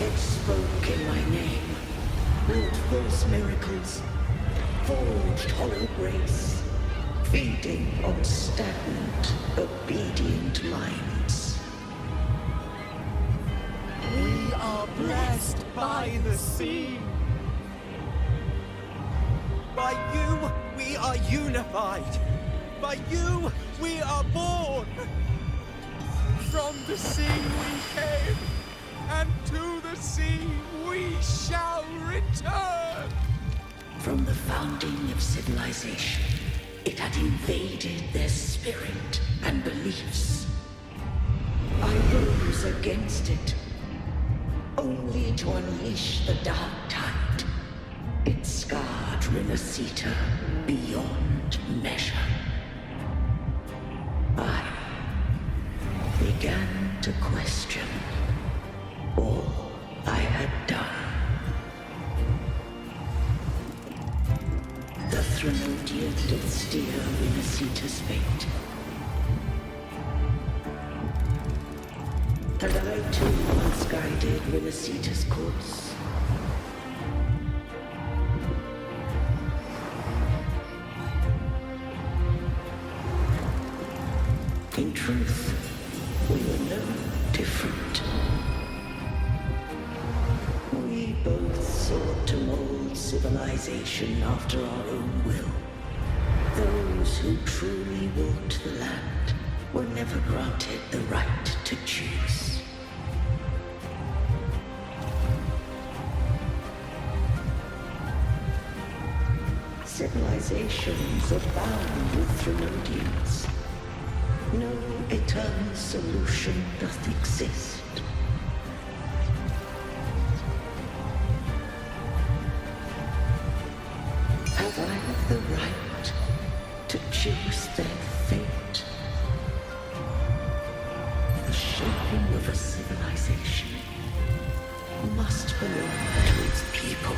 It spoke in my name, wrought false miracles, forged hollow grace, feeding on stagnant, obedient minds. We are blessed by the sea. By you, we are unified. By you, we are born. From the sea we came, and to the sea we shall return. From the founding of civilization, it had invaded their spirit and beliefs. I rose against it, only to unleash the dark tide. It scarred Rinascita beyond measure. I began to question all I had done. The Threnodian did steer Rinascita's fate. And I too once guided Rinascita's course. In truth, we were no different. We both sought to mold civilization after our own will. Those who truly walked the land were never granted the right to choose. Civilizations abound with Threnodians, No eternal solution doth exist. Have I the right to choose their fate? The shaping of a civilization must belong to its people.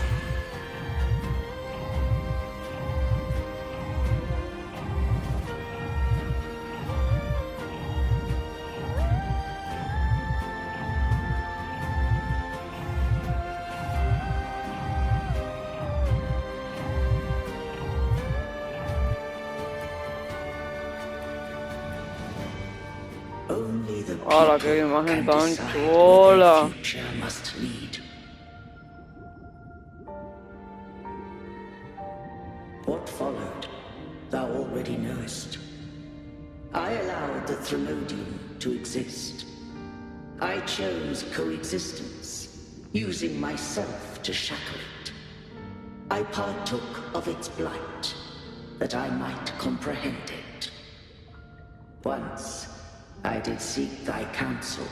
Hola, qué imagen tan chula. What followed, thou already knowest. I allowed the Thralodian to exist. I chose coexistence, using myself to shackle it. I partook of its blight, that I might comprehend it. Once, I did seek thy counsel.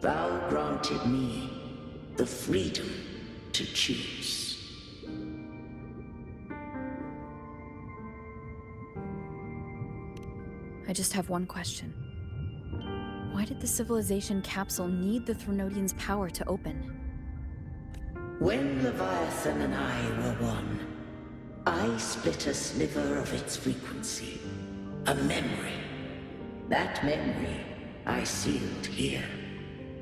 Thou granted me the freedom to choose. I just have one question. Why did the civilization capsule need the Thralodian's power to open? When Leviathan and I were one, I split a sliver of its frequency, a memory. That memory I sealed here.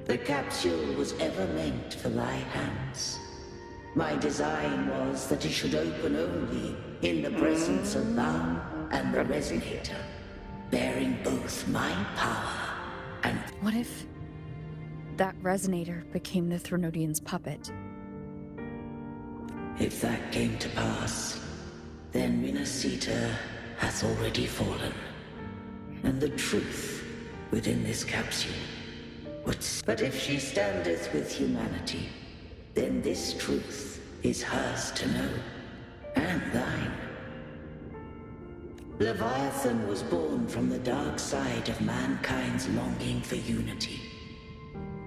The capsule was ever meant for thy hands. My design was that it should open only in the presence of thou and the resonator, bearing both my power and... What if that resonator became the Thralodian's puppet? If that came to pass, then Minasita hath already fallen. And the truth within this capsule would... But if she standeth with humanity, then this truth is hers to know, and thine. Leviathan was born from the dark side of mankind's longing for unity.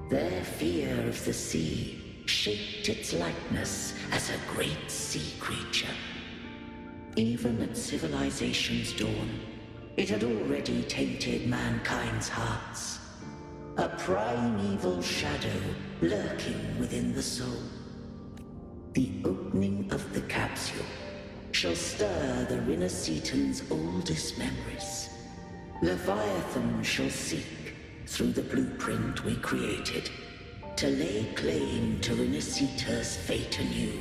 Their fear of the sea shaped its likeness as a great sea creature. Even at civilization's dawn, it had already tainted mankind's hearts. A primeval shadow lurking within the soul. The opening of the capsule shall stir the Rinascitan's oldest memories. Leviathan shall seek, through the blueprint we created, to lay claim to Rinascita's fate anew.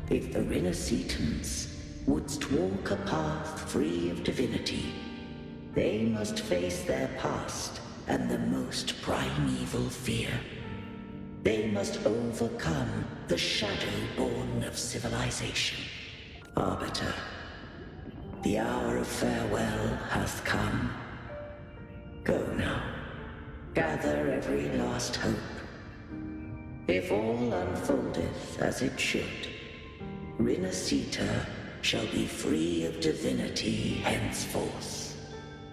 If the Rinascitans wouldst walk a path free of divinity, they must face their past and the most primeval fear. They must overcome the shadow born of civilization. Arbiter, the hour of farewell hath come. Go now, gather every last hope. If all unfoldeth as it should, Rinascita shall be free of divinity henceforth.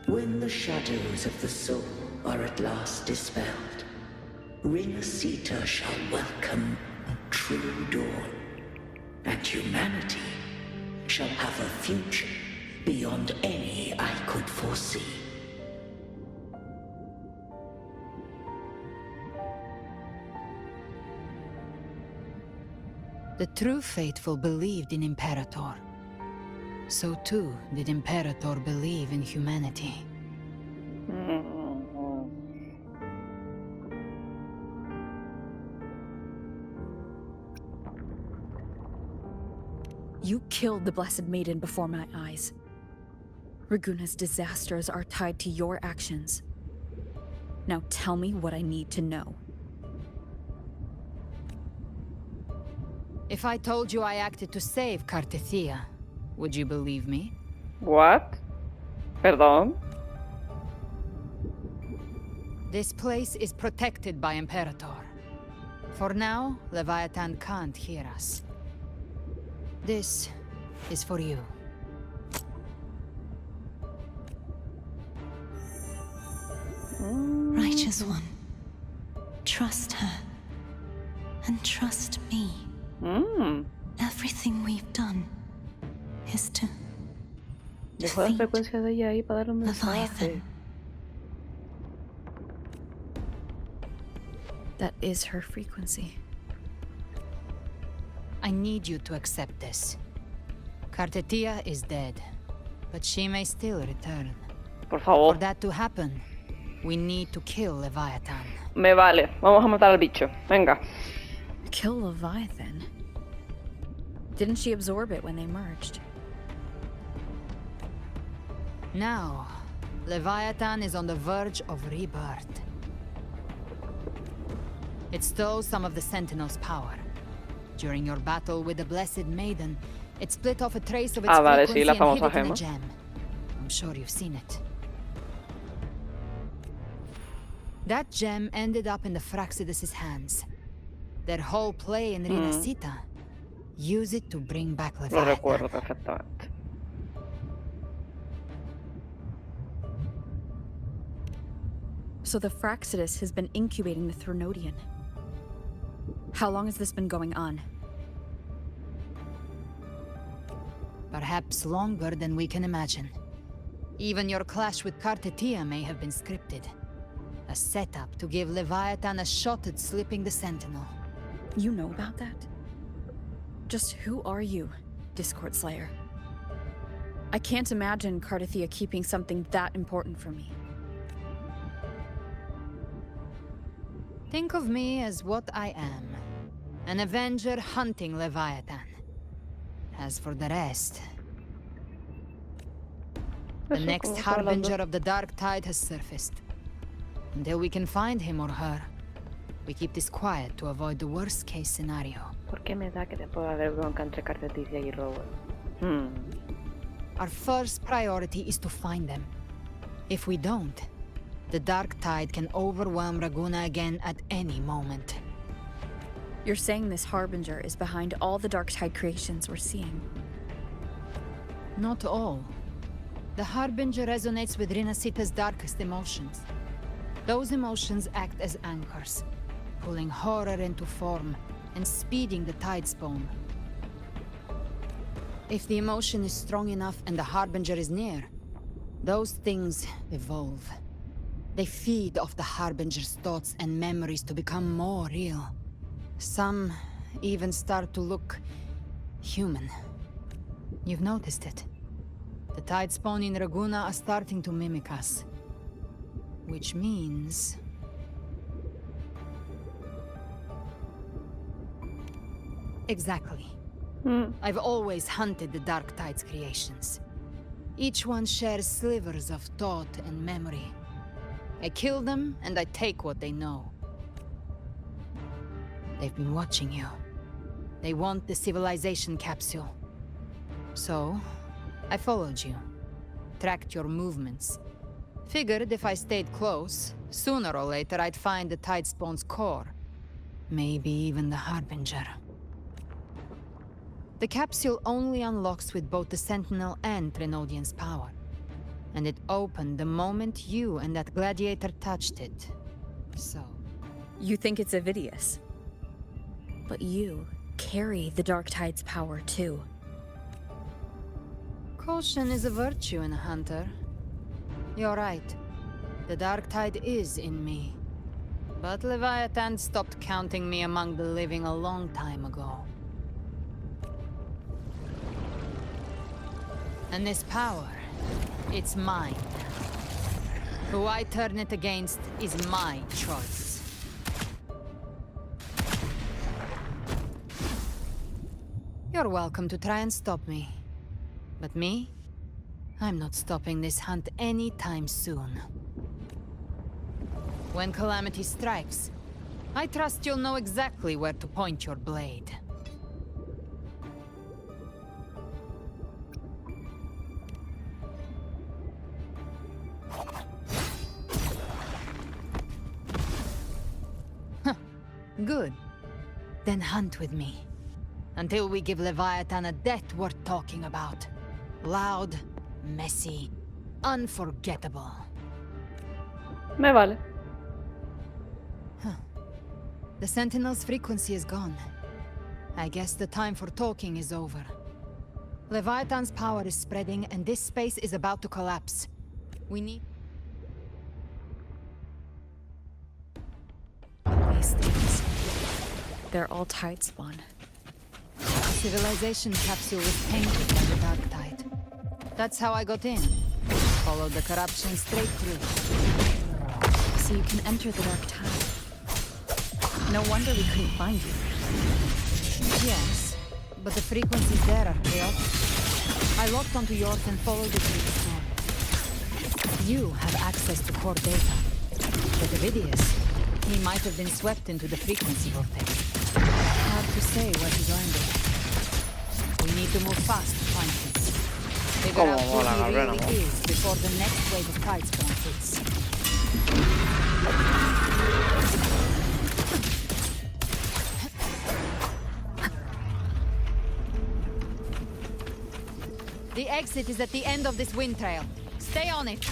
When the shadows of the soul are at last dispelled, Rinascita shall welcome a true dawn, and humanity shall have a future beyond any I could foresee. The true faithful believed in Imperator. So too did Imperator believe in humanity. You killed the Blessed Maiden before my eyes. Raguna's disasters are tied to your actions. Now tell me what I need to know. If I told you I acted to save Cartethia, would you believe me? What? Perdón? This place is protected by Imperator. For now, Leviathan can't hear us. This is for you. Righteous one, trust her. And trust me. Everything we've done is to Dejó la frecuencia de ella ahí para dar un mensaje. That is her frequency. I need you to accept this. Kartetia is dead, but she may still return. Por favor. For that to happen, we need to kill Leviathan. Me vale. Vamos a matar al bicho. Venga. Kill Leviathan? Didn't she absorb it when they merged? Now, Leviathan is on the verge of rebirth. It stole some of the Sentinel's power. During your battle with the Blessed Maiden, it split off a trace of its frequency and hid it in a gem. I'm sure you've seen it. That gem ended up in the Fraxidus' hands. Their whole play in Rinasita. Use it to bring back Leviathan. Lo recuerdo perfectamente. So the Fraxidus has been incubating the Threnodian. How long has this been going on? Perhaps longer than we can imagine. Even your clash with Kartetia may have been scripted. A setup to give Leviathan a shot at slipping the Sentinel. You know about that? Just who are you, Discord Slayer? I can't imagine Kartetia keeping something that important from me. Think of me as what I am. An Avenger hunting Leviathan. As for the rest... The next Harbinger of the Dark Tide has surfaced. Until we can find him or her, we keep this quiet to avoid the worst case scenario. ¿Por qué me da que te pueda haber bronca entre Kartetia y Rowan? Our first priority is to find them. If we don't, the Dark Tide can overwhelm Raguna again at any moment. You're saying this Harbinger is behind all the Dark Tide creations we're seeing? Not all. The Harbinger resonates with Rinasita's darkest emotions. Those emotions act as anchors, pulling horror into form and speeding the tide spawn. If the emotion is strong enough and the Harbinger is near, those things evolve. They feed off the Harbinger's thoughts and memories to become more real. Some even start to look human. You've noticed it. The tide spawn in Raguna are starting to mimic us. Which means... Exactly. I've always hunted the Dark Tide's creations. Each one shares slivers of thought and memory. I kill them, and I take what they know. They've been watching you. They want the civilization capsule. So, I followed you. Tracked your movements. Figured if I stayed close, sooner or later I'd find the Tidespawn's core. Maybe even the Harbinger. The capsule only unlocks with both the Sentinel and Threnodian's power. And it opened the moment you and that gladiator touched it. So... You think it's Avidius. But you carry the Dark Tide's power too. Caution is a virtue in a hunter. You're right. The Dark Tide is in me. But Leviathan stopped counting me among the living a long time ago. And this power, it's mine. Who I turn it against is my choice. You're welcome to try and stop me. But me? I'm not stopping this hunt anytime soon. When calamity strikes, I trust you'll know exactly where to point your blade. Good. Then hunt with me. Until we give Leviathan a death worth talking about. Loud, messy, unforgettable. Me vale. Huh. The Sentinel's frequency is gone. I guess the time for talking is over. Leviathan's power is spreading, and this space is about to collapse. We need... These things. They're all tide spawn. The civilization capsule was painted by the Dark Tide. That's how I got in. Followed the corruption straight through. So you can enter the Dark Tide. No wonder we couldn't find you. Yes, but the frequencies there are chaotic. I locked onto yours and followed it through the storm. You have access to core data. But Avidius, he might have been swept into the frequency vortex. Hard to say what he learned there. We need to move fast to find him. Figure out who he really is before the next wave of tide spawn hits. The exit is at the end of this wind trail. Stay on it.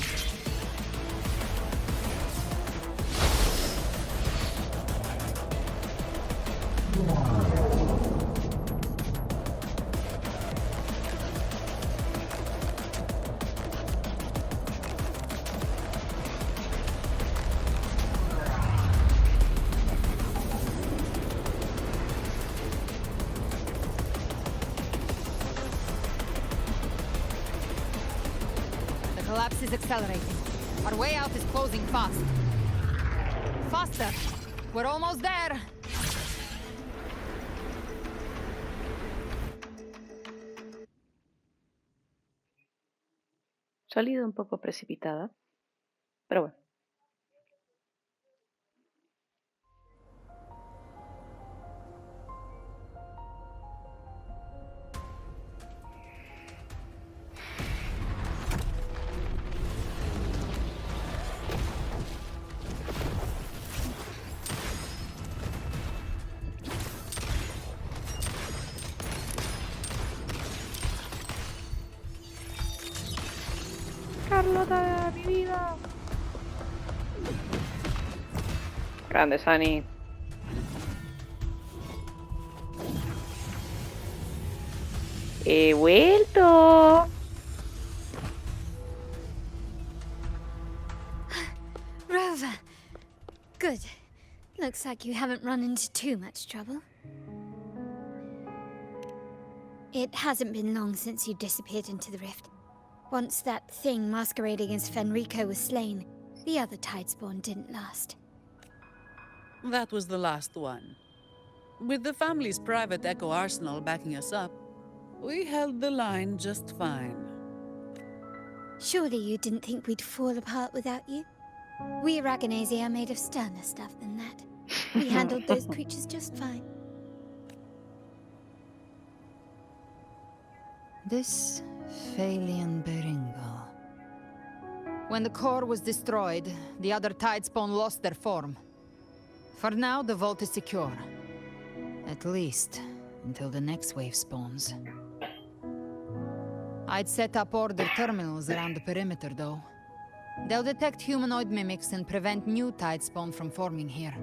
The collapse is accelerating. Our way out is closing fast. Faster! We're almost there! Salida un poco precipitada, pero bueno. Carlota, mi vida. Grande, Sunny. He vuelto. Rover. Good. Looks like you haven't run into too much trouble. It hasn't been long since you disappeared into the rift. Once that thing masquerading as Fenrico was slain, the other Tidespawn didn't last. That was the last one. With the family's private Echo arsenal backing us up, we held the line just fine. Surely you didn't think we'd fall apart without you? We Aragonese are made of sterner stuff than that. We handled those creatures just fine. This Phalian Beringal. When the core was destroyed, the other Tidespawn lost their form. For now, the vault is secure. At least, until the next wave spawns. I'd set up order terminals around the perimeter, though. They'll detect humanoid mimics and prevent new Tidespawn from forming here.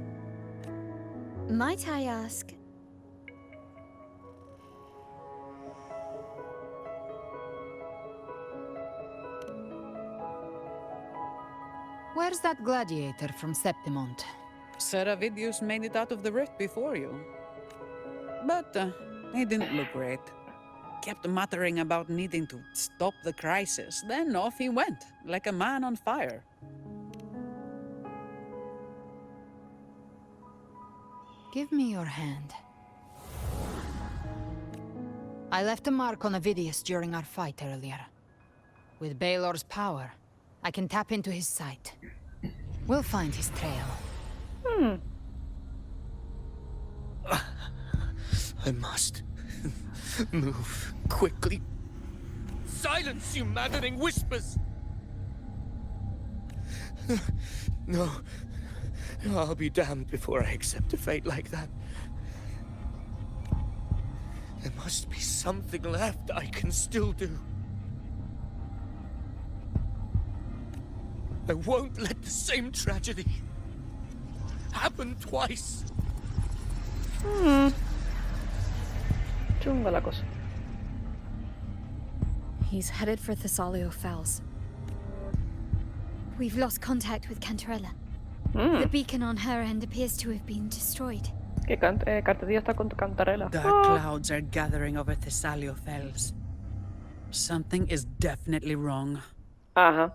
Might I ask? Where's that gladiator from Septimont? Seravidius made it out of the rift before you. But he didn't look great. Kept muttering about needing to stop the crisis, then off he went, like a man on fire. Give me your hand. I left a mark on Avidius during our fight earlier. With Baelor's power, I can tap into his sight. We'll find his trail. I must move quickly. Silence, you maddening whispers! No. I'll be damned before I accept a fate like that. There must be something left I can still do. I won't let the same tragedy happen twice. Chunga la cosa. He's headed for Thessalio Fells. We've lost contact with Cantarella. The beacon on her end appears to have been destroyed. Que Cartedía está con Cantarella. Dark clouds are gathering over Thessalio Fells. Something is definitely wrong. Ajá.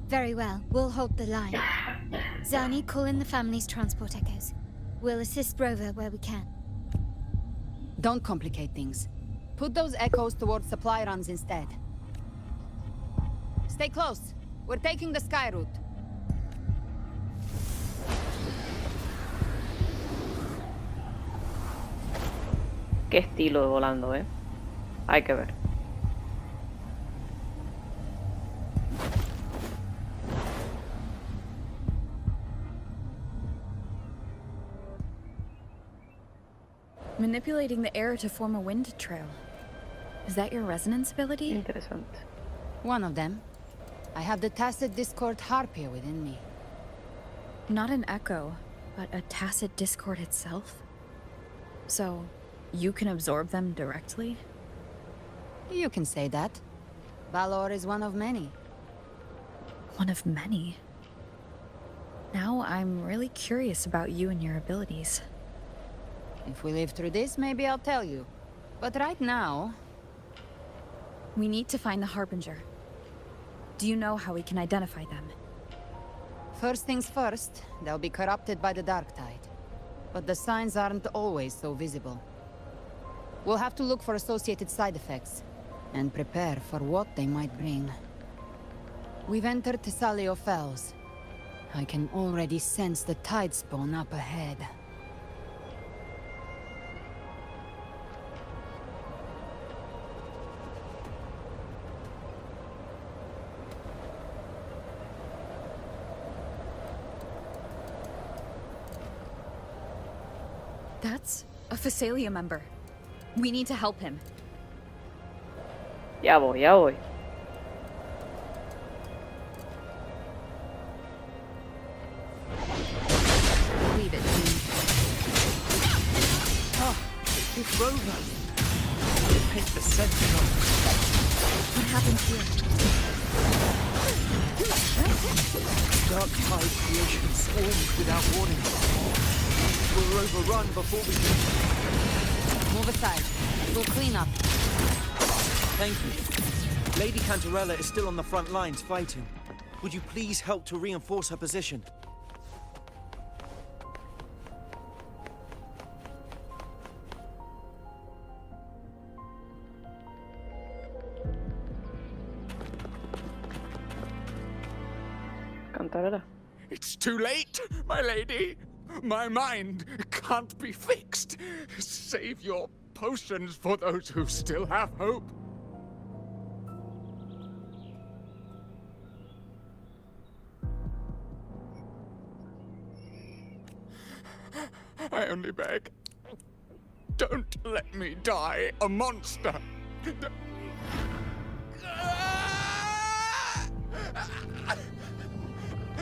Very well, we'll hold the line. Zani, call in the family's transport echoes. We'll assist Rover where we can. Don't complicate things. Put those echoes towards supply runs instead. Stay close. We're taking the sky route. Qué estilo de volando, Hay que ver. Manipulating the air to form a wind trail. Is that your resonance ability? Interesante. One of them. I have the tacit discord harpia within me. Not an echo, but a tacit discord itself? So, you can absorb them directly? You can say that. Valor is one of many. One of many? Now I'm really curious about you and your abilities. If we live through this, maybe I'll tell you. But right now... We need to find the Harbinger. Do you know how we can identify them? First things first, they'll be corrupted by the dark tide. But the signs aren't always so visible. We'll have to look for associated side effects, and prepare for what they might bring. We've entered Thessalio Fells. I can already sense the tide spawn up ahead. That's a Phasalia member. We need to help him. Ya voy, ya voy. Leave it to me. Ah, it's Rover. It paint the sentinel. What happened here? Dark tide creation swarmed without warning. We'll overrun before we can... Move aside. We'll clean up. Thank you. Lady Cantarella is still on the front lines fighting. Would you please help to reinforce her position? Cantarella. It's too late, my lady. My mind can't be fixed. Save your potions for those who still have hope. I only beg. Don't let me die a monster.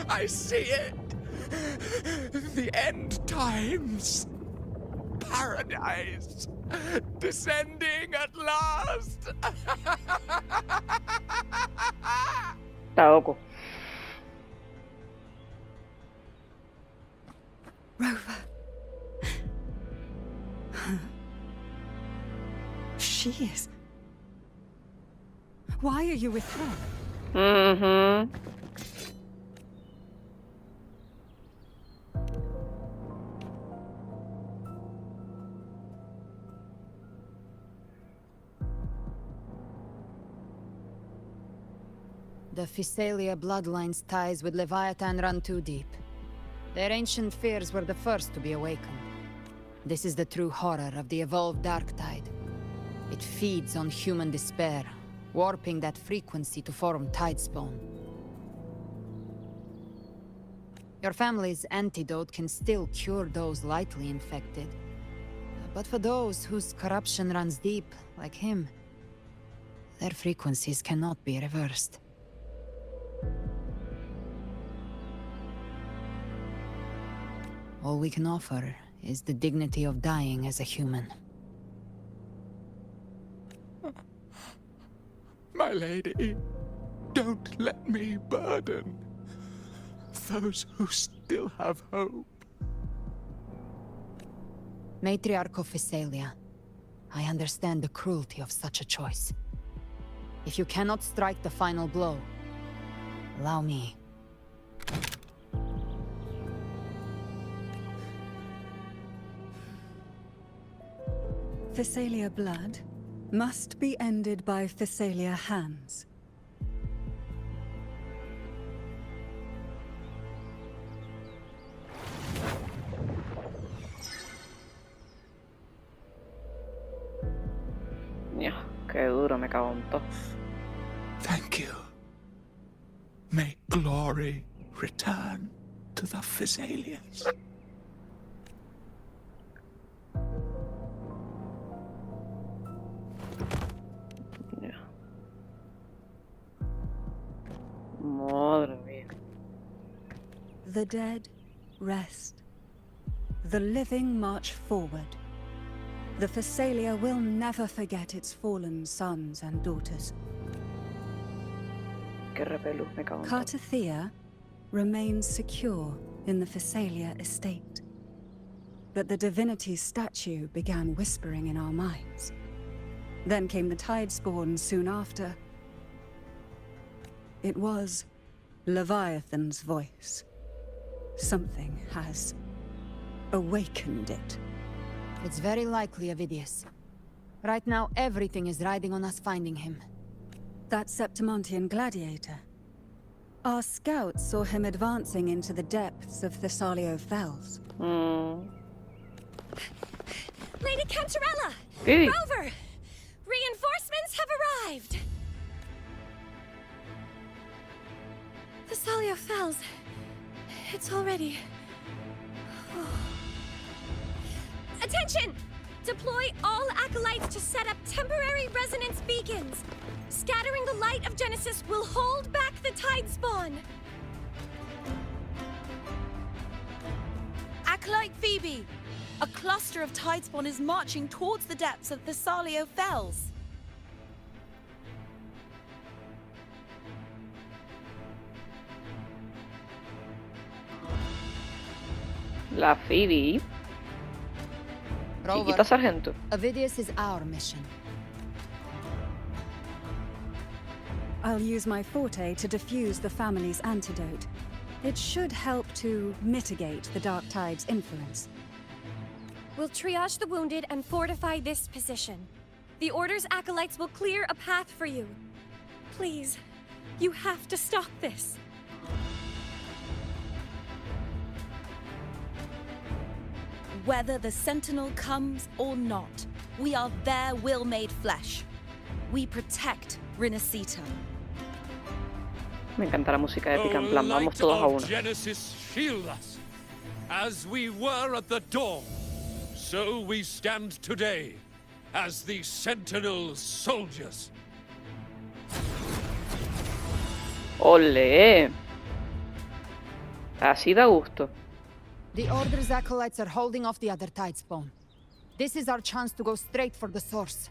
I see it. The end times. Paradise. Descending at last. Está loco. Rover. She is. Why are you with her? Mm-hmm. The Phasalia bloodline's ties with Leviathan run too deep. Their ancient fears were the first to be awakened. This is the true horror of the evolved dark tide. It feeds on human despair, warping that frequency to form tidespawn. Your family's antidote can still cure those lightly infected, But for those whose corruption runs deep, like him, their frequencies cannot be reversed. All we can offer is the dignity of dying as a human. My lady, don't let me burden those who still have hope. Matriarch of Thessalia, I understand the cruelty of such a choice. If you cannot strike the final blow, allow me. Thessalia blood must be ended by Thessalia hands. Qué duro, me cago en todo. Thank you. May glory return to the Thessalians. Madre mía. The dead rest. The living march forward. The Thessalia will never forget its fallen sons and daughters. Qué repelús, me cago en todo. Cartathea remains secure in the Thessalia estate. But the divinity's statue began whispering in our minds. Then came the Tidespawn soon after. It was Leviathan's voice. Something has awakened it. It's very likely, Avidius. Right now, everything is riding on us finding him. That Septimontian gladiator. Our scouts saw him advancing into the depths of Thessalio Fells. Lady Cantarella! Hey. Rover! Reinforcements have arrived! Thessalio Fells. It's already... Attention! Deploy all acolytes to set up temporary resonance beacons. Scattering the light of Genesis will hold back the Tidespawn. Acolyte Phoebe! A cluster of Tidespawn is marching towards the depths of Thessalio Fells. La Phoebe. Chiquita sargento. Avidius is our mission. I'll use my forte to defuse the family's antidote. It should help to mitigate the Dark Tide's influence. We'll triage the wounded and fortify this position. The Order's acolytes will clear a path for you. Please, you have to stop this. Whether the Sentinel comes or not, we are their will made flesh. We protect Rinascita. Me encanta la música épica, en plan, vamos todos a uno. Genesis shield us. As we were at the dawn, so we stand today as the Sentinel soldiers. ¡Olé! Así da gusto. The Order's acolytes are holding off the other Tidespawn. This is our chance to go straight for the source.